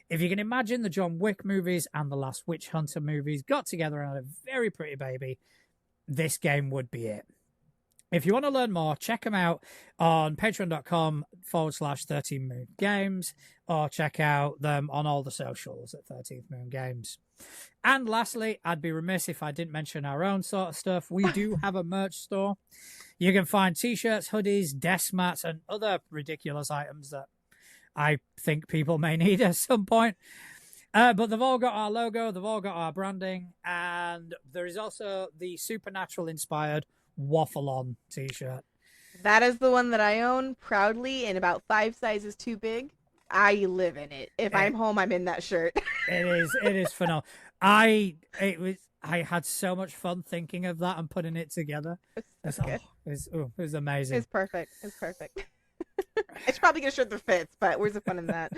If you can imagine the John Wick movies and the last Witch Hunter movies got together and had a very pretty baby, this game would be it. If you want to learn more, check them out on patreon.com/13 Moon Games, or check out them on all the socials at 13th Moon Games. And lastly, I'd be remiss if I didn't mention our own sort of stuff. We do have a merch store. You can find t-shirts, hoodies, desk mats, and other ridiculous items that I think people may need at some point. But they've all got our logo, they've all got our branding, and there is also the Supernatural-inspired Waffle On t-shirt. That is the one that I own proudly and about 5 sizes too big. I live in it. If I'm home, I'm in that shirt. It is phenomenal. I had so much fun thinking of that and putting it together. It's good. It was amazing. It's perfect. It's perfect. I should probably get a shirt that fits, but where's the fun in that?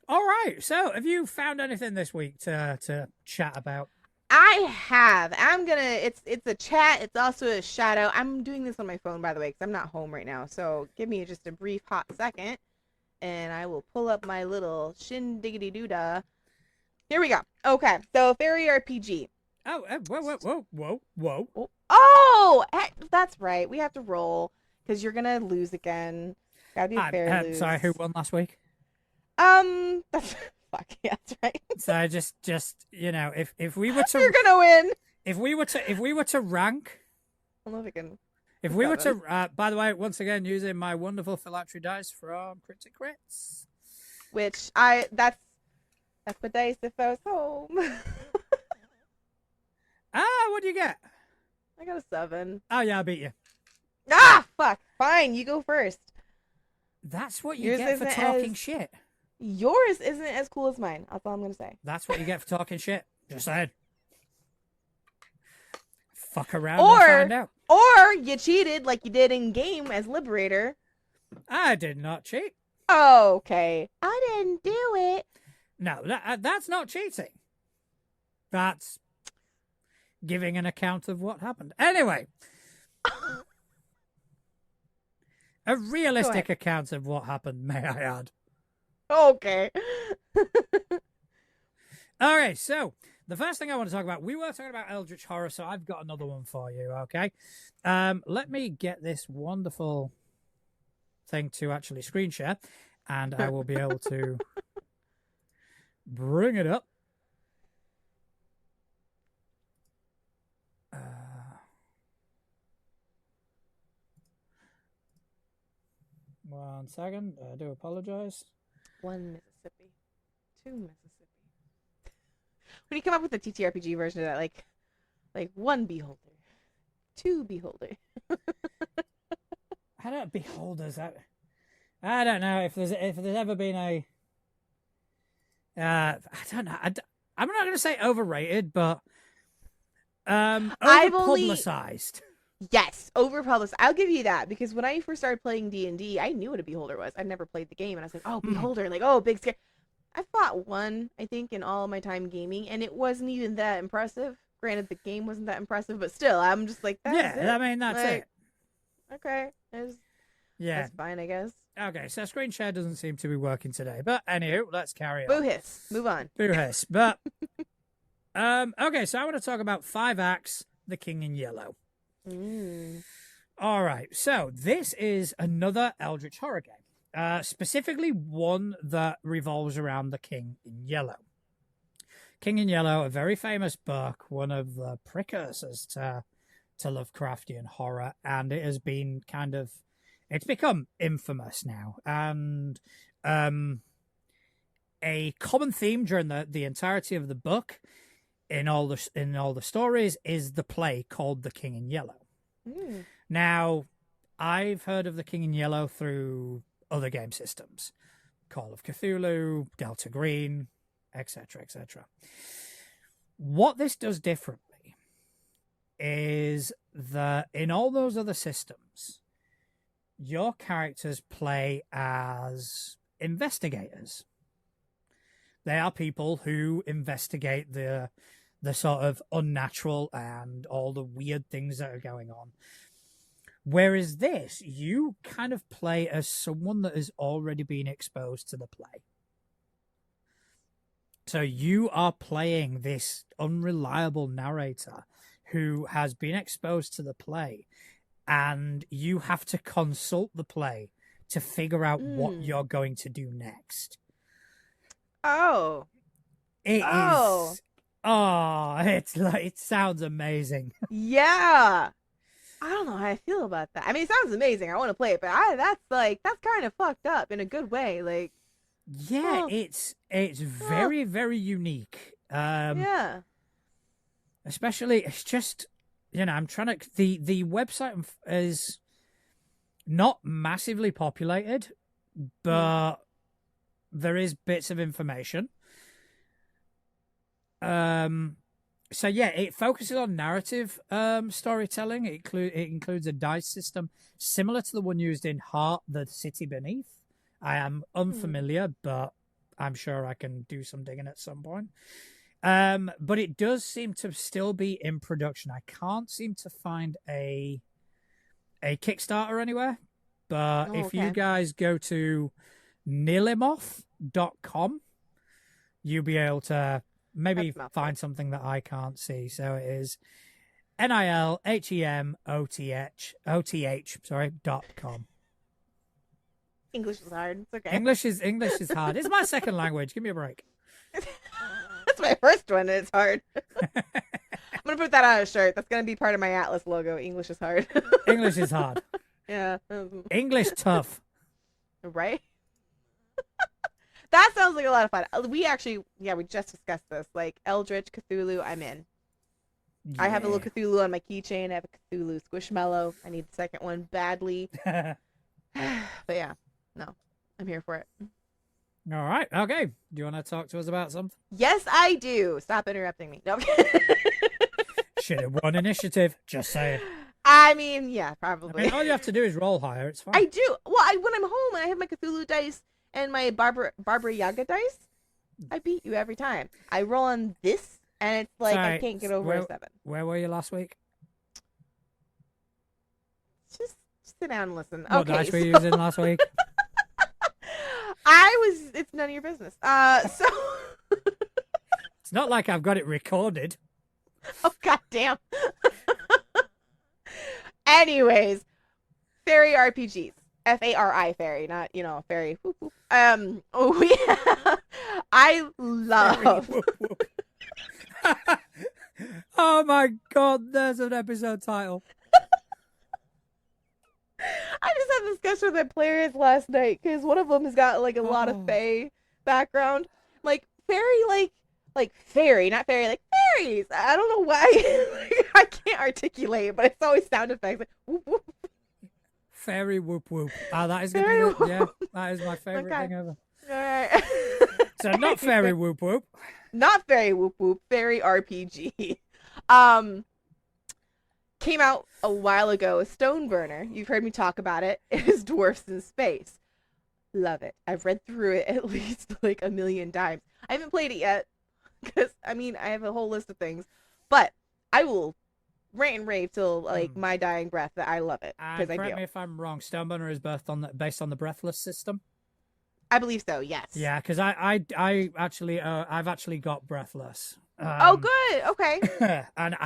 All right. So, have you found anything this week to chat about? I have. It's a chat. It's also a shout out. I'm doing this on my phone, by the way, because I'm not home right now. So give me just a brief hot second, and I will pull up my little shin diggity doo-dah. Here we go. Okay. So fairy RPG. Oh, whoa. Oh, that's right. We have to roll because you're gonna lose again. Gotta be a fair lose. Sorry, who won last week? That's fuck. Yeah, that's right. So just if we were to, you're gonna win. If we were to rank, I don't know if I can. If we were to, by the way, once again using my wonderful phylactery dice from Critic Crits, which that's my dice if I was home. What do you get? I got a 7. Oh yeah, I beat you. Ah, fuck. Fine, you go first. That's what you get for talking shit. Yours isn't as cool as mine. That's all I'm gonna say. That's what you get for talking shit. Just saying. Fuck around and find out. Or you cheated like you did in game as Liberator. I did not cheat. Okay. I didn't do it. No, that's not cheating. That's giving an account of what happened. Anyway. A realistic account of what happened, may I add. Okay. Okay, so the first thing I want to talk about, we were talking about Eldritch Horror, so I've got another one for you, okay? Let me get this wonderful thing to actually screen share, and I will be able to bring it up. 1 second. I do apologize. 1 Mississippi. 2 Mississippi. When you come up with a TTRPG version of that, like 1 beholder, 2 beholder. I don't beholders. I don't know if there's ever been a. I don't know. I'm not going to say overrated, but over-publicized. Yes, over-publicized. I'll give you that, because when I first started playing D&D, I knew what a beholder was. I'd never played the game, and I was like, oh, beholder, like, oh, big scare. I fought 1, I think, in all my time gaming, and it wasn't even that impressive. Granted, the game wasn't that impressive, but still, I'm just like, that's it. I mean, that's it. Okay. That's fine, I guess. Okay, so screen share doesn't seem to be working today, but anywho, let's carry on. Boo hiss. Move on. Boo hiss. But, okay, so I want to talk about 5 Acts, The King in Yellow. All right, so this is another Eldritch Horror game. Specifically one that revolves around the King in Yellow. King in Yellow, a very famous book, one of the precursors to Lovecraftian horror, and it has been it's become infamous now. And a common theme during the entirety of the book, in all the stories, is the play called The King in Yellow. Now, I've heard of The King in Yellow through other game systems, Call of Cthulhu, Delta Green, etc., etc. What this does differently is that in all those other systems, your characters play as investigators. They are people who investigate the sort of unnatural and all the weird things that are going on. Whereas this, you kind of play as someone that has already been exposed to the play. So you are playing this unreliable narrator who has been exposed to the play, and you have to consult the play to figure out what you're going to do next. Oh. It sounds amazing. Yeah. I don't know how I feel about that. I mean, it sounds amazing. I want to play it, but that's kind of fucked up in a good way. Like, yeah, it's very, very unique. Yeah. Especially, it's just I'm trying to. The website is not massively populated, but there is bits of information. So yeah, it focuses on narrative storytelling. It includes a dice system similar to the one used in Heart, the City Beneath. I am unfamiliar, but I'm sure I can do some digging at some point. But it does seem to still be in production. I can't seem to find a Kickstarter anywhere. But if you guys go to nilimoth.com, you'll be able to maybe find something that I can't see. So it is nilhemoth.com. English is hard. It's okay. English is hard. It's my second language. Give me a break. That's my first one, and it's hard. I'm gonna put that on a shirt. That's gonna be part of my Atlas logo. English is hard. English is hard. Yeah. English tough. Right? That sounds like a lot of fun. We just discussed this. Like Eldritch, Cthulhu, I'm in. Yeah. I have a little Cthulhu on my keychain. I have a Cthulhu Squishmallow. I need the second one badly. But yeah, no, I'm here for it. All right. Okay. Do you want to talk to us about something? Yes, I do. Stop interrupting me. No. Should have won initiative. Just saying. I mean, yeah, probably. All you have to do is roll higher. It's fine. I do. Well, when I'm home and I have my Cthulhu dice and my Barbara Yaga dice, I beat you every time. I roll on this, and it's like I can't get over a 7. Where were you last week? Just sit down and listen. What dice were you using last week? It's none of your business. So it's not like I've got it recorded. Oh, goddamn. Anyways, fairy RPGs. Fari fairy, not, fairy. Whoop, whoop. I love. Fairy, whoop, whoop. Oh my god, there's an episode title. I just had a discussion with my players last night because one of them has got like a lot of fae background, like fairy, like fairy, not fairy, like fairies. I don't know why. I can't articulate, but it's always sound effects like whoop whoop. Fairy whoop whoop. Oh, that is gonna be yeah, that is my favorite thing ever. All right. So not fairy whoop whoop. Not fairy whoop whoop. Fairy RPG. Came out a while ago. A Stoneburner. You've heard me talk about it. It is Dwarfs in Space. Love it. I've read through it at least like 1,000,000 times. I haven't played it yet because I have a whole list of things, but I will rant and rave till like my dying breath that I love it. Correct me if I'm wrong. Stoneburner is based on the Breathless system. I believe so. Yes. Yeah, because I've actually got Breathless. Oh, good. Okay. And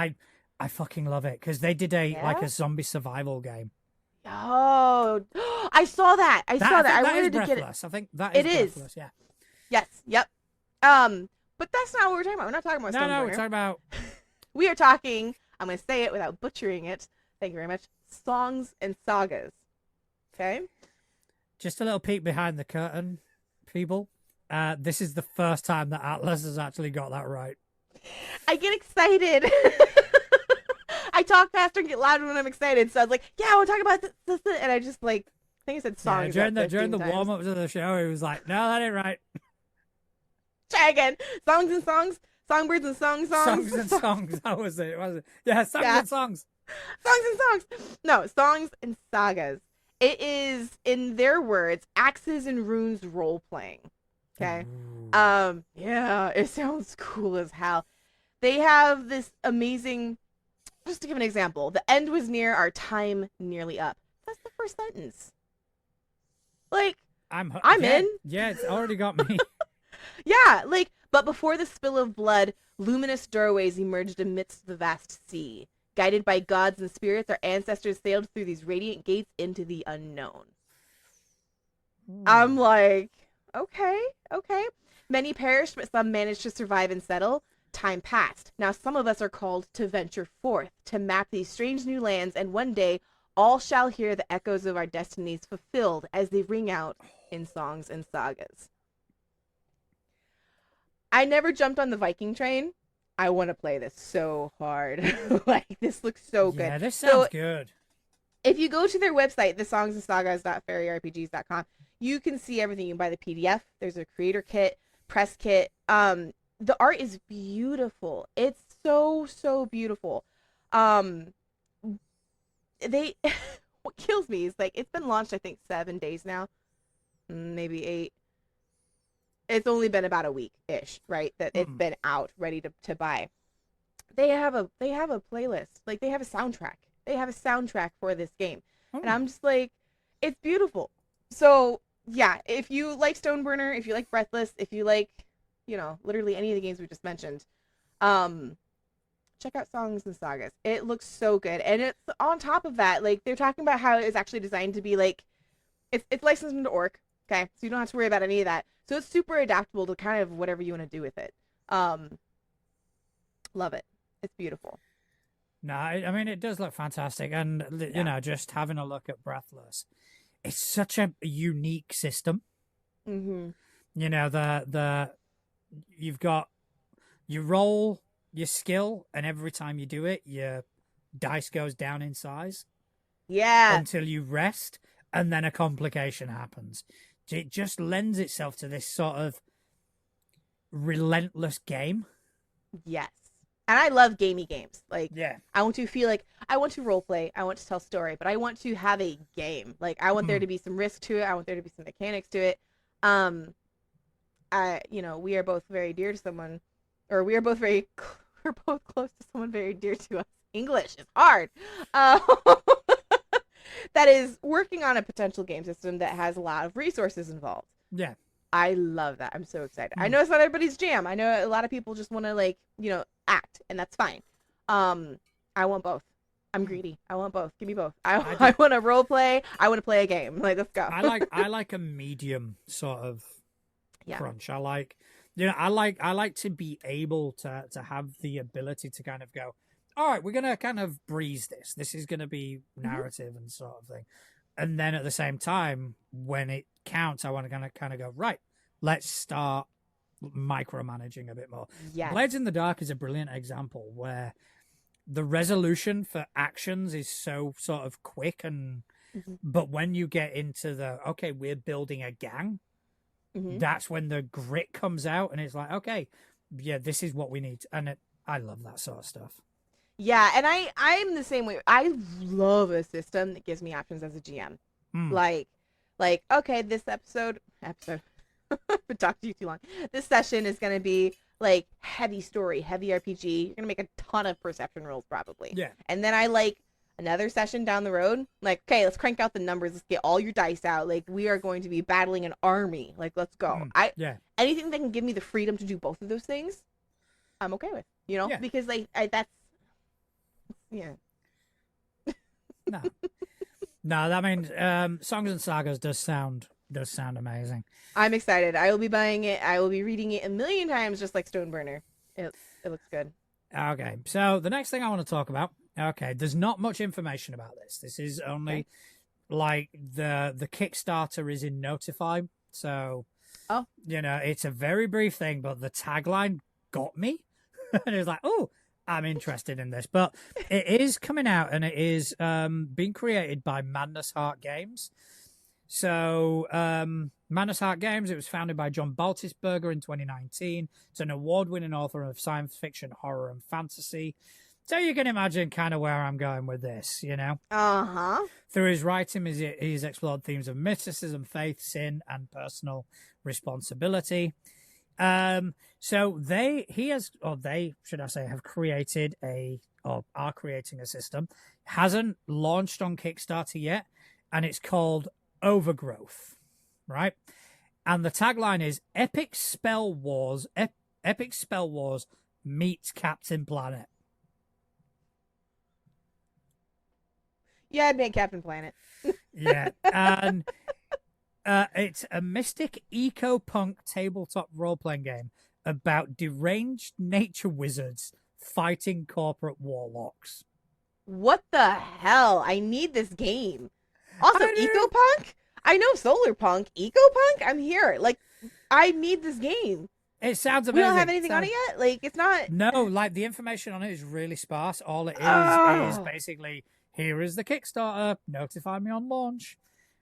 I fucking love it because they did a zombie survival game. Oh, I saw that. I wanted to get it. I think that is Breathless. Yeah. Yes. Yep. But that's not what we're talking about. We're not talking about Stoneburner. No, we're talking about. We are talking. I'm going to say it without butchering it. Thank you very much. Songs and Sagas. Okay. Just a little peek behind the curtain, people. This is the first time that Atlas has actually got that right. I get excited. I talk faster and get louder when I'm excited. So I was like, yeah, I want to talk about this. And I just I think I said songs. Yeah, during the warm-ups of the show, he was like, no, that ain't right. Try again. Songs and songs. Songbirds and songs. Songs and songs. That was it. Yeah, songs and songs. Songs and songs. No, songs and sagas. It is, in their words, Axes and Runes role-playing. Okay? Ooh. Yeah, it sounds cool as hell. They have this amazing... Just to give an example, the end was near, our time nearly up. That's the first sentence. I'm in. Yeah, it's already got me. Yeah, but before the spill of blood, luminous doorways emerged amidst the vast sea. Guided by gods and spirits, our ancestors sailed through these radiant gates into the unknown. I'm like, okay. Many perished, but some managed to survive and settle. Time passed. Now some of us are called to venture forth, to map these strange new lands, and one day all shall hear the echoes of our destinies fulfilled as they ring out in songs and sagas. I never jumped on the Viking train. I want to play this so hard. Like, this looks so good. Yeah, this So sounds good. if you go to their website, thesongandsagas.fairyrpgs.com, you can see everything. You can buy the PDF. There's a creator kit, press kit. The art is beautiful. It's so, so beautiful. Um, they what kills me is, like, it's been launched, I think, 7 days now, maybe 8. It's only been about a week ish, right? That it's been out, ready to buy. They have a playlist, like, they have a soundtrack. They have a soundtrack for this game, and I'm just like, it's beautiful. So yeah, if you like Stoneburner, if you like Breathless, if you like, literally any of the games we just mentioned, check out Songs and Sagas. It looks so good, and it's on top of that, like, they're talking about how it's actually designed to be like, it's licensed into Orc, okay, so you don't have to worry about any of that. So it's super adaptable to kind of whatever you want to do with it. Love it. It's beautiful. No, I mean, it does look fantastic, and just having a look at Breathless, it's such a unique system. Mm-hmm. You've got, you roll your skill, and every time you do it, your dice goes down in size. Yeah. Until you rest, and then a complication happens. It just lends itself to this sort of relentless game. Yes. And I love gamey games. Like, yeah. I want to feel like I want to role play, I want to tell story, but I want to have a game. Like, I want there to be some risk to it. I want there to be some mechanics to it. We are both very dear to someone, or we're both close to someone very dear to us. English is hard. That is working on a potential game system that has a lot of resources involved. Yeah. I love that. I'm so excited. I know it's not everybody's jam. I know a lot of people just want to, like, act, and that's fine. I want both. I'm greedy. I want both. Give me both. I want to role play. I want to play a game. Like, let's go. I like a medium sort of crunch. I like to be able to have the ability to kind of go, all right, we're going to kind of breeze this. This is going to be narrative and sort of thing. And then at the same time, when it counts, I want to kind of go, right, let's start micromanaging a bit more. Yes. Blades in the Dark is a brilliant example where the resolution for actions is so sort of quick, and but when you get into okay, we're building a gang, that's when the grit comes out, and it's like, okay, yeah, this is what we need. And I love that sort of stuff. Yeah, and I'm the same way. I love a system that gives me options as a GM. Like, okay, this episode, been talking to you too long. This session is going to be, like, heavy story, heavy RPG. You're going to make a ton of perception rolls, probably. Yeah. And then I like another session down the road, like, okay, let's crank out the numbers. Let's get all your dice out. Like, we are going to be battling an army. Like, let's go. Anything that can give me the freedom to do both of those things, I'm okay with, because, like, that's, yeah. No, I mean, Songs and Sagas does sound amazing. I'm excited. I will be buying it. I will be reading it a million times, just like Stoneburner. It looks good. Okay, so the next thing I want to talk about. Okay, there's not much information about this. This is only like the Kickstarter is in Notify, so it's a very brief thing. But the tagline got me, and it was like, oh, I'm interested in this. But it is coming out, and it is being created by Madness Heart Games. So Madness Heart Games, it was founded by John Baltisberger in 2019. It's an award-winning author of science fiction, horror, and fantasy. So you can imagine kind of where I'm going with this, Through his writing, he's explored themes of mysticism, faith, sin, and personal responsibility. So they have created are creating a system. Hasn't launched on Kickstarter yet, and it's called Overgrowth, right? And the tagline is Epic Spell Wars meets Captain Planet. Yeah, I'd make Captain Planet. Yeah, and it's a mystic eco-punk tabletop role-playing game about deranged nature wizards fighting corporate warlocks. What the hell? I need this game. Also, eco-punk? I know solar punk. Eco-punk? I'm here. Like, I need this game. It sounds We amazing. don't have anything on it yet. Like, it's not. No, like the information on it is really sparse. All it is basically, here is the Kickstarter. Notify me on launch,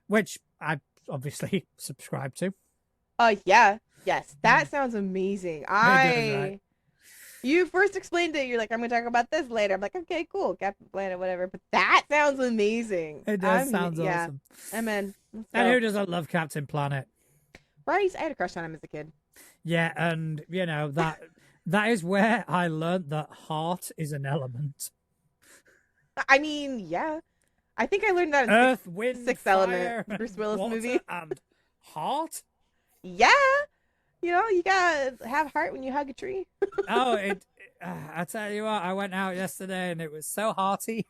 which I obviously subscribe to. Yeah, yes, that sounds amazing. It does, right? You first explained it. You're like, I'm gonna talk about this later. I'm like, okay, cool, Captain Planet, whatever. But that sounds amazing. It does sound awesome. I'm in. And who doesn't love Captain Planet? Right, I had a crush on him as a kid. Yeah, and you know that is where I learned that heart is an element. I mean, yeah, I think I learned that in Earth, wind, Sixth fire, Element, Bruce Willis water, movie. and heart. Yeah, you know, you gotta have heart when you hug a tree. Oh, I tell you what, I went out yesterday and it was so hearty.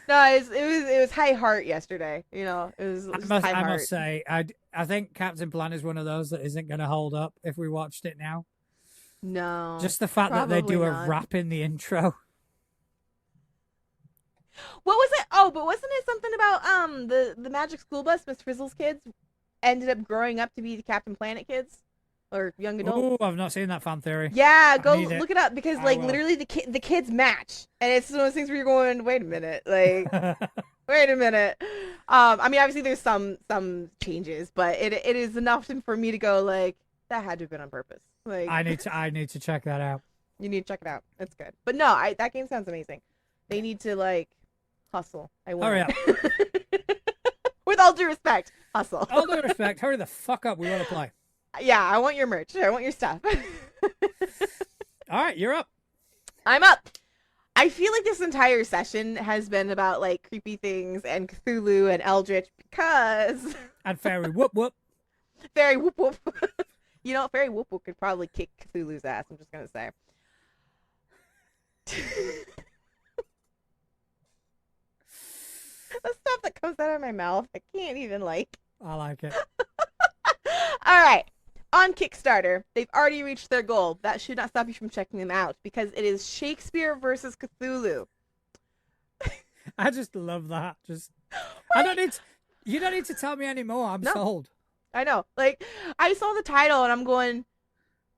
No, it was high heart yesterday. You know, it was just high heart. I must say, I think Captain Planet is one of those that isn't going to hold up if we watched it now. No, Just the fact that they do a rap in the intro. What was it? Oh, but wasn't it something about the Magic School Bus, Miss Frizzle's kids, ended up growing up to be the Captain Planet kids or young adults? Oh, I've not seen that fan theory. Yeah, go look it up because like literally the kids match, and it's one of those things where you're going, wait a minute, like, wait a minute. I mean, obviously there's some changes, but it is enough for me to go like that had to have been on purpose. Like I need to check that out. You need to check it out. It's good. But no, that game sounds amazing. They need to like hustle. I want. Hurry up. With all due respect, hustle. All due respect, hurry the fuck up. We want to play. Yeah, I want your merch. I want your stuff. All right, you're up. I'm up. I feel like this entire session has been about like creepy things and Cthulhu and Eldritch because and Fairy Whoop Whoop. Fairy Whoop Whoop. You know, Fairy Whoop Whoop could probably kick Cthulhu's ass. I'm just gonna say. The stuff that comes out of my mouth, I can't even like. I like it. All right. On Kickstarter, they've already reached their goal. That should not stop you from checking them out because it is Shakespeare versus Cthulhu. I just love that. You don't need to tell me anymore. I'm sold. I know. Like, I saw the title and I'm going,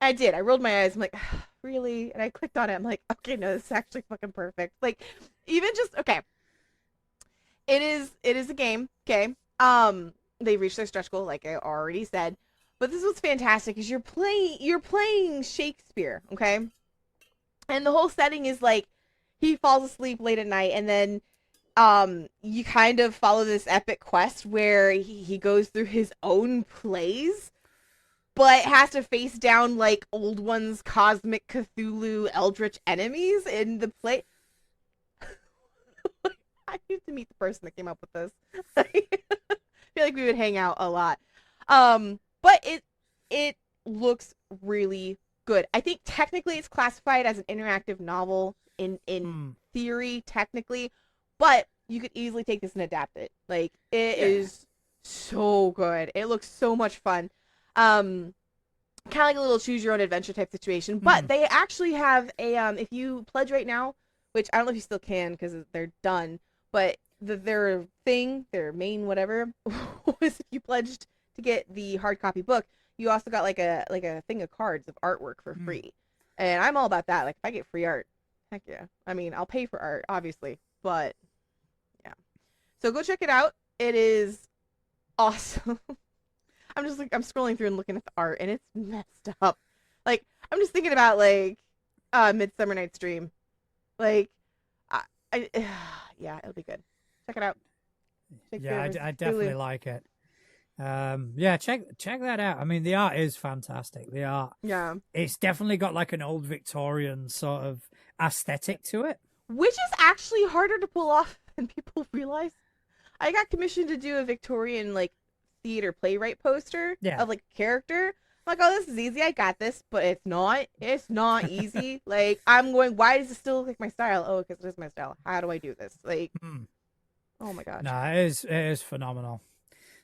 I rolled my eyes. I'm like, really? And I clicked on it. I'm like, okay, no, this is actually fucking perfect. Like, even just, okay. It is a game, okay? They reached their stretch goal, like I already said. But this was fantastic is you're playing Shakespeare, okay? And the whole setting is like he falls asleep late at night and then you kind of follow this epic quest where he goes through his own plays but has to face down like old ones, cosmic Cthulhu eldritch enemies in the play. I need to meet the person that came up with this. I feel like we would hang out a lot. But it looks really good. I think technically it's classified as an interactive novel in theory, technically, but you could easily take this and adapt it. Like it is so good. It looks so much fun. Kind of like a little choose your own adventure type situation. But they actually have a if you pledge right now, which I don't know if you still can because they're done, but their main whatever was if you pledged to get the hard copy book, you also got like a thing of cards of artwork for free. And I'm all about that. Like if I get free art, heck yeah. I mean, I'll pay for art, obviously, but yeah. So go check it out. It is awesome. I'm scrolling through and looking at the art and it's messed up. Like I'm just thinking about like Midsummer Night's Dream. Like yeah, it'll be good. Check it out. I definitely like it. Yeah, check that out. I mean, the art is fantastic. The art, it's definitely got like an old Victorian sort of aesthetic to it, which is actually harder to pull off than people realize. I got commissioned to do a Victorian like theater playwright poster of like a character. I'm like, oh, this is easy. I got this, but it's not. It's not easy. Like, I'm going, why does it still look like my style? Oh, because it is my style. How do I do this? Like, oh my gosh. No, it is phenomenal.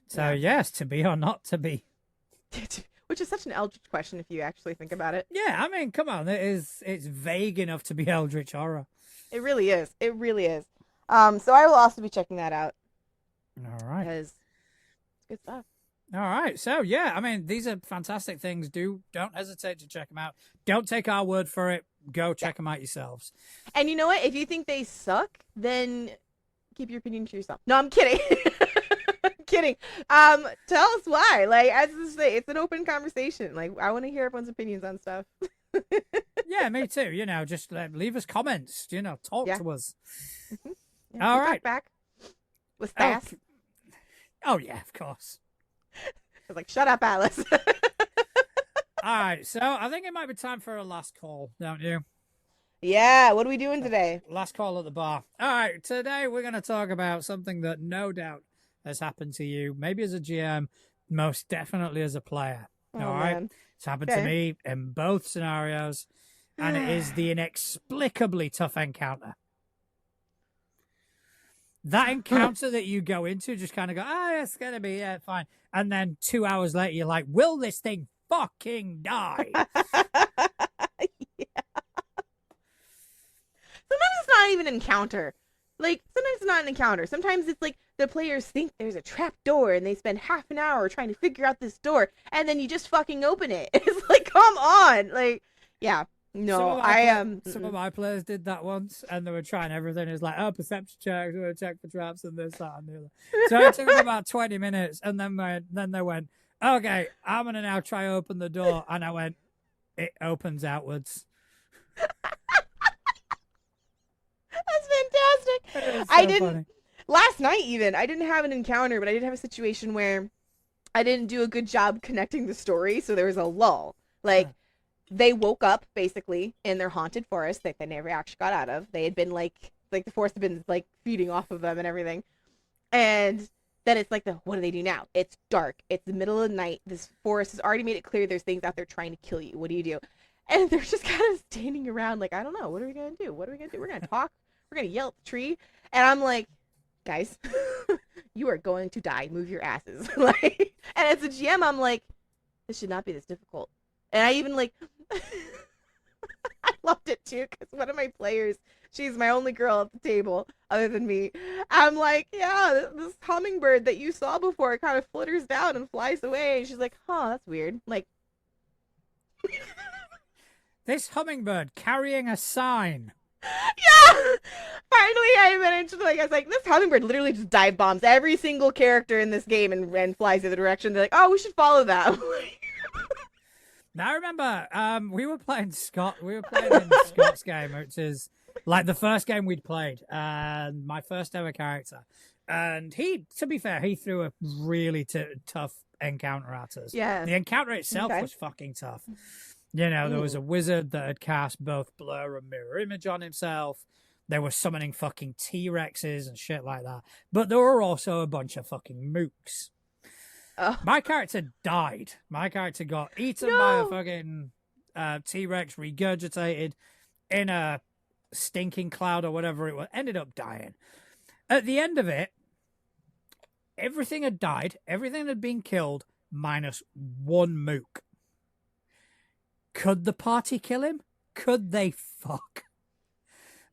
So yes, to be or not to be. Which is such an Eldritch question if you actually think about it. Yeah, I mean, come on, it's vague enough to be Eldritch horror. It really is. It really is. So I will also be checking that out. All right. Because it's good stuff. All right. So yeah, I mean, these are fantastic things. Don't hesitate to check them out. Don't take our word for it. Go Yeah. check them out yourselves. And you know what? If you think they suck, then keep your opinion to yourself. No, I'm kidding. I'm kidding. Tell us why. Like, as I say, it's an open conversation. Like, I want to hear everyone's opinions on stuff. Yeah, me too. Just leave us comments. Talk Yeah. to us. Mm-hmm. Yeah, All we right. talk back with sass. Oh yeah, of course. I was like, shut up, Alice. All right, so I think it might be time for a last call, don't you? Yeah, what are we doing today? Last call at the bar. All right, today we're going to talk about something that no doubt has happened to you, maybe as a GM, most definitely as a player. Oh, All right, man. it's happened to me in both scenarios, and it is the inexplicably tough encounter. That encounter that you go into, just kind of go, it's going to be fine. And then 2 hours later, you're like, will this thing fucking die? Yeah. Sometimes it's not even an encounter. Like, sometimes it's not an encounter. Sometimes it's like the players think there's a trap door and they spend half an hour trying to figure out this door, and then you just fucking open it. It's like, come on. Like, yeah. No, Some of my players did that once, and they were trying everything. It was like, perception checks, we're going to check for traps and this, that, and the other. So it took them about 20 minutes, and then they went, okay, I'm going to now try open the door. And I went, it opens outwards. That's fantastic. I didn't. Funny. Last night even, I didn't have an encounter, but I did have a situation where I didn't do a good job connecting the story, so there was a lull. Like, they woke up basically in their haunted forest that they never actually got out of. They had been like the forest had been like feeding off of them and everything. And then it's like, what do they do now? It's dark. It's the middle of the night. This forest has already made it clear there's things out there trying to kill you. What do you do? And they're just kind of standing around like, I don't know. What are we going to do? What are we going to do? We're going to talk. We're going to yell at the tree. And I'm like, guys, you are going to die. Move your asses. Like, and as a GM, I'm like, this should not be this difficult. And I even like, I loved it too, because one of my players, she's my only girl at the table other than me. I'm like, yeah, this hummingbird that you saw before kind of flutters down and flies away. And she's like, that's weird. I'm like, this hummingbird carrying a sign. Yeah. Finally, I managed to I was like, this hummingbird literally just dive bombs every single character in this game and flies in the direction. They're like, oh, we should follow that. Now I remember we were playing Scott. We were playing in Scott's game, which is like the first game we'd played, and my first ever character. And he, to be fair, he threw a really tough encounter at us. Yeah. The encounter itself was fucking tough. There was a wizard that had cast both blur and mirror image on himself. They were summoning fucking T-Rexes and shit like that. But there were also a bunch of fucking mooks. My character died. My character got eaten by a fucking T-Rex, regurgitated in a stinking cloud or whatever it was, ended up dying. At the end of it, everything had died. Everything had been killed, minus one mook. Could the party kill him? Could they fuck?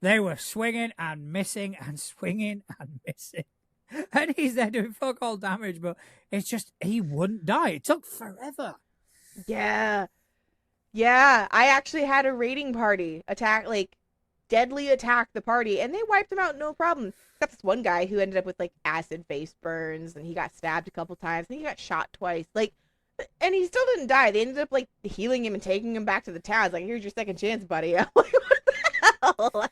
They were swinging and missing and swinging and missing. And he's there doing fuck all damage, but it's just, he wouldn't die. It took forever. Yeah. Yeah. I actually had a raiding party deadly attack the party, and they wiped him out no problem. Got this one guy who ended up with acid face burns, and he got stabbed a couple times, and he got shot twice. And he still didn't die. They ended up healing him and taking him back to the town. It's like, here's your second chance, buddy. I'm like, what the hell?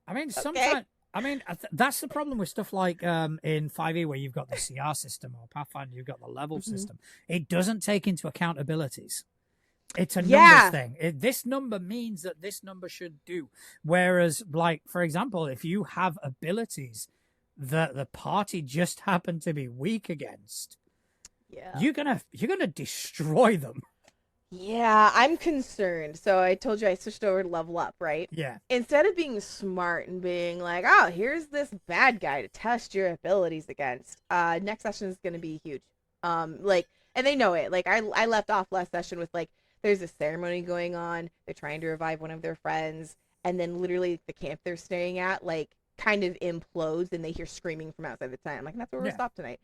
I mean, sometimes. I mean, that's the problem with stuff like in 5e where you've got the CR system, or Pathfinder, you've got the level system. It doesn't take into account abilities. It's a numbers thing. This number means that this number should do. Whereas, for example, if you have abilities that the party just happen to be weak against, you're gonna destroy them. Yeah, I'm concerned. So I told you I switched over to level up, right? Yeah. Instead of being smart and being like, oh, here's this bad guy to test your abilities against, next session is going to be huge. And they know it. I left off last session with there's a ceremony going on. They're trying to revive one of their friends. And then literally the camp they're staying at, kind of implodes and they hear screaming from outside the tent. I'm like, that's where we're stopped tonight.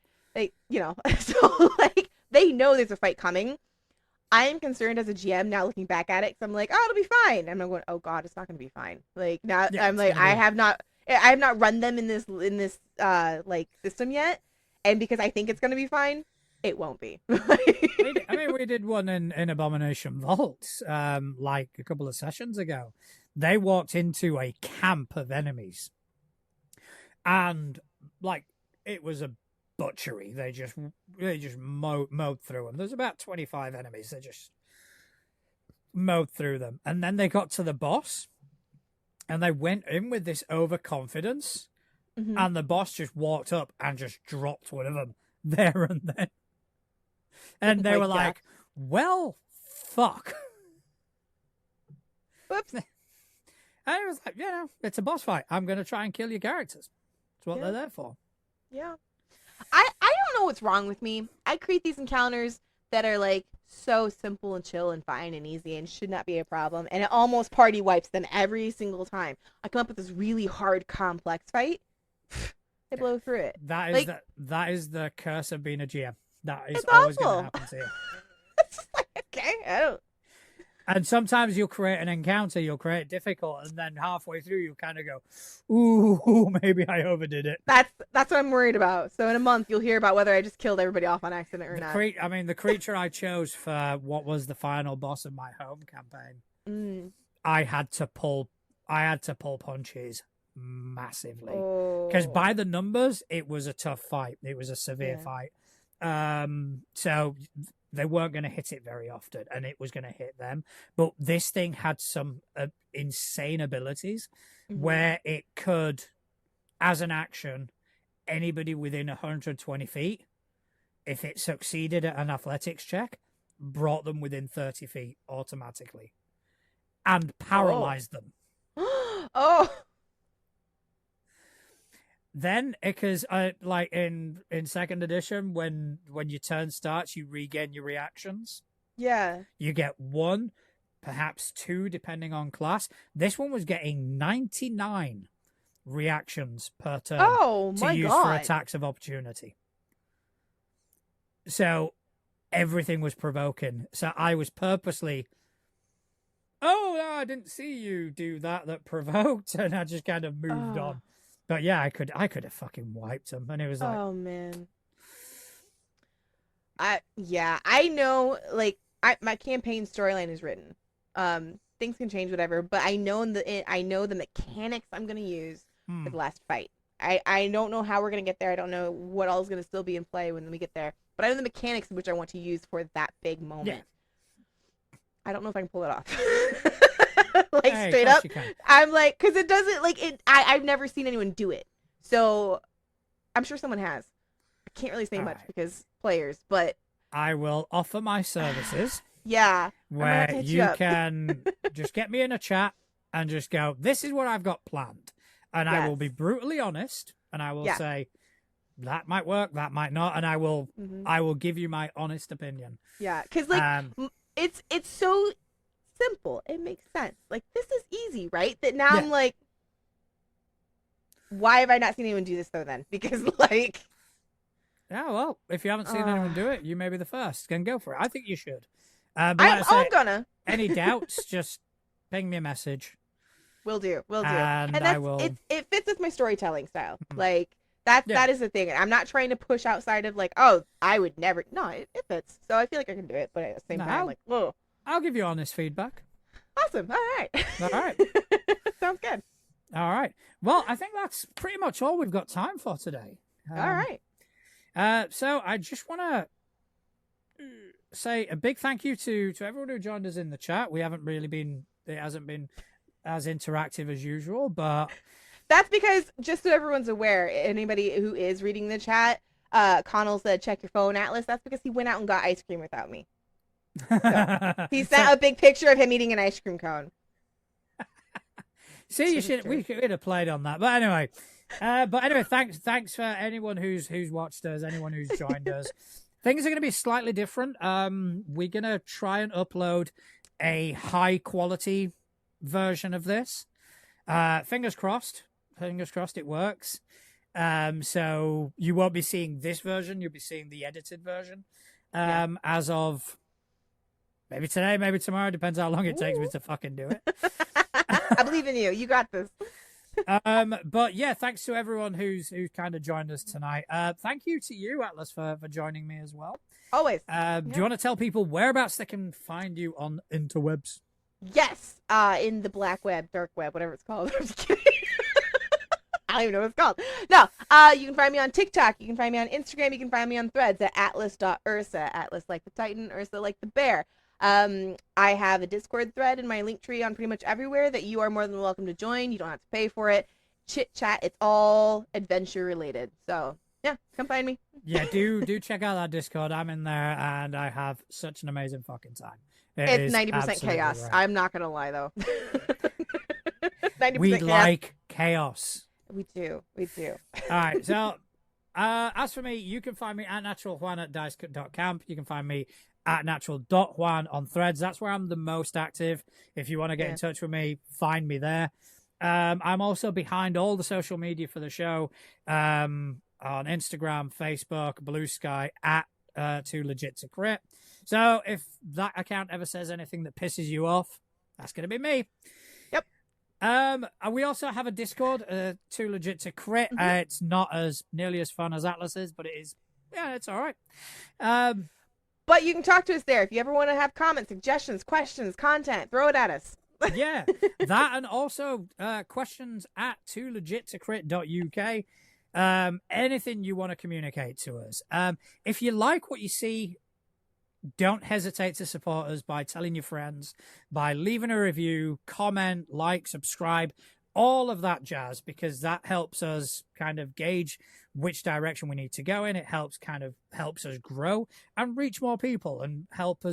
So they know there's a fight coming. I am concerned as a GM now looking back at it, because I'm like, oh, it'll be fine. And I'm going, oh god, it's not going to be fine. Like now, Yeah, I'm like, I have not run them in this like system yet, and because I think it's going to be fine, it won't be. We did one in Abomination Vaults, like a couple of sessions ago. They walked into a camp of enemies, and like it was a butchery. They just mowed through them. There's about 25 enemies. They just mowed through them, and then they got to the boss, and they went in with this overconfidence, and the boss just walked up and just dropped one of them there and then, and they were like, "Well, fuck." Whoops. And it was like, it's a boss fight. I'm going to try and kill your characters. That's what they're there for. Yeah. I don't know what's wrong with me. I create these encounters that are like so simple and chill and fine and easy and should not be a problem. And it almost party wipes them every single time. I come up with this really hard, complex fight. They blow through it. That is the curse of being a GM. That is it's always awful. going to happen to you. It's just like, okay, I don't. And sometimes you'll create an encounter, you'll create it difficult, and then halfway through you kind of go, ooh, maybe I overdid it. That's what I'm worried about. So in a month you'll hear about whether I just killed everybody off on accident or not. The creature I chose for what was the final boss of my home campaign, I had to pull punches massively. Because by the numbers, it was a tough fight. It was a severe fight. So they weren't going to hit it very often, and it was going to hit them. But this thing had some insane abilities where it could, as an action, anybody within 120 feet, if it succeeded at an athletics check, brought them within 30 feet automatically and paralyzed them. Oh. Then, because like in second edition, when your turn starts, you regain your reactions. Yeah. You get 1, perhaps 2, depending on class. This one was getting 99 reactions per turn to use for attacks of opportunity. So everything was provoking. So I was purposely, oh, no, I didn't see you do that provoked, and I just kind of moved on. But yeah, I could have fucking wiped them, and it was like, oh man. I know, like, my campaign storyline is written. Things can change, whatever, but I know the mechanics I'm gonna use for the last fight. I don't know how we're gonna get there. I don't know what all is gonna still be in play when we get there, but I know the mechanics in which I want to use for that big moment. Yeah. I don't know if I can pull it off. Like, hey, straight up, I'm like, because it doesn't, like, it. I've never seen anyone do it, so I'm sure someone has. I can't really say much because players, but I will offer my services. Yeah, where you can just get me in a chat and just go, this is what I've got planned, and I will be brutally honest, and I will say that might work, that might not, and I will give you my honest opinion. Yeah, because like it's so simple, it makes sense. Like, this is easy, right? That now I'm like, why have I not seen anyone do this though? Then because like, yeah, well, if you haven't seen anyone do it, you may be the first. Can go for it. I think you should. I'm gonna. Any doubts? Just ping me a message. Will do. And I will. It fits with my storytelling style. Like that is the thing. I'm not trying to push outside of like, oh, I would never. No, it fits. So I feel like I can do it, but at the same time, like, whoa. I'll give you honest feedback. Awesome. All right. Sounds good. All right. Well, I think that's pretty much all we've got time for today. All right. So I just want to say a big thank you to everyone who joined us in the chat. It hasn't been as interactive as usual, but that's because, just so everyone's aware, anybody who is reading the chat, Connell said, check your phone, Atlas. That's because he went out and got ice cream without me. So, he sent a big picture of him eating an ice cream cone. See, we could have played on that, but anyway. Thanks for anyone who's watched us, anyone who's joined us. Things are going to be slightly different. We're going to try and upload a high quality version of this. Fingers crossed it works. So you won't be seeing this version, you'll be seeing the edited version. as of maybe today, maybe tomorrow. Depends how long it takes me to fucking do it. I believe in you. You got this. But yeah, thanks to everyone who's kind of joined us tonight. Thank you to you, Atlas, for joining me as well. Always. Do you want to tell people whereabouts they can find you on interwebs? Yes. In the black web, dark web, whatever it's called. I'm just kidding. I don't even know what it's called. No. You can find me on TikTok. You can find me on Instagram. You can find me on Threads at atlas.ursa. Atlas like the Titan, Ursa like the bear. I have a Discord thread in my link tree on pretty much everywhere that you are more than welcome to join. You don't have to pay for it. Chit chat. It's all adventure related. So yeah, come find me. Yeah, do check out that Discord. I'm in there and I have such an amazing fucking time. It's 90% chaos. Right. I'm not gonna lie though. 90% we chaos. Like chaos. We do. All right. So as for me, you can find me at naturaljuan at dice.camp. You can find me at natural.juan on Threads. That's where I'm the most active. If you want to get in touch with me, find me there. I'm also behind all the social media for the show on Instagram, Facebook, Blue Sky at Too Legit to Crit. So if that account ever says anything that pisses you off, that's going to be me. Yep. We also have a Discord, Too Legit to Crit. Mm-hmm. It's not as nearly as fun as Atlas is, but it is. Yeah, it's all right. But you can talk to us there if you ever want to have comments, suggestions, questions, content. Throw it at us. Yeah, that and also questions at toolegittocrit.uk. Anything you want to communicate to us. If you like what you see, don't hesitate to support us by telling your friends, by leaving a review, comment, like, subscribe, all of that jazz, because that helps us kind of gauge which direction we need to go in. It helps us grow and reach more people and help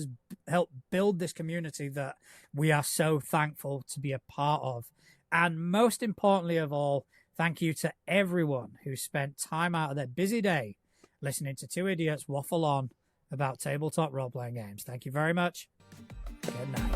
build this community that we are so thankful to be a part of. And most importantly of all, thank you to everyone who spent time out of their busy day listening to two idiots waffle on about tabletop role-playing games. Thank you very much. Good night.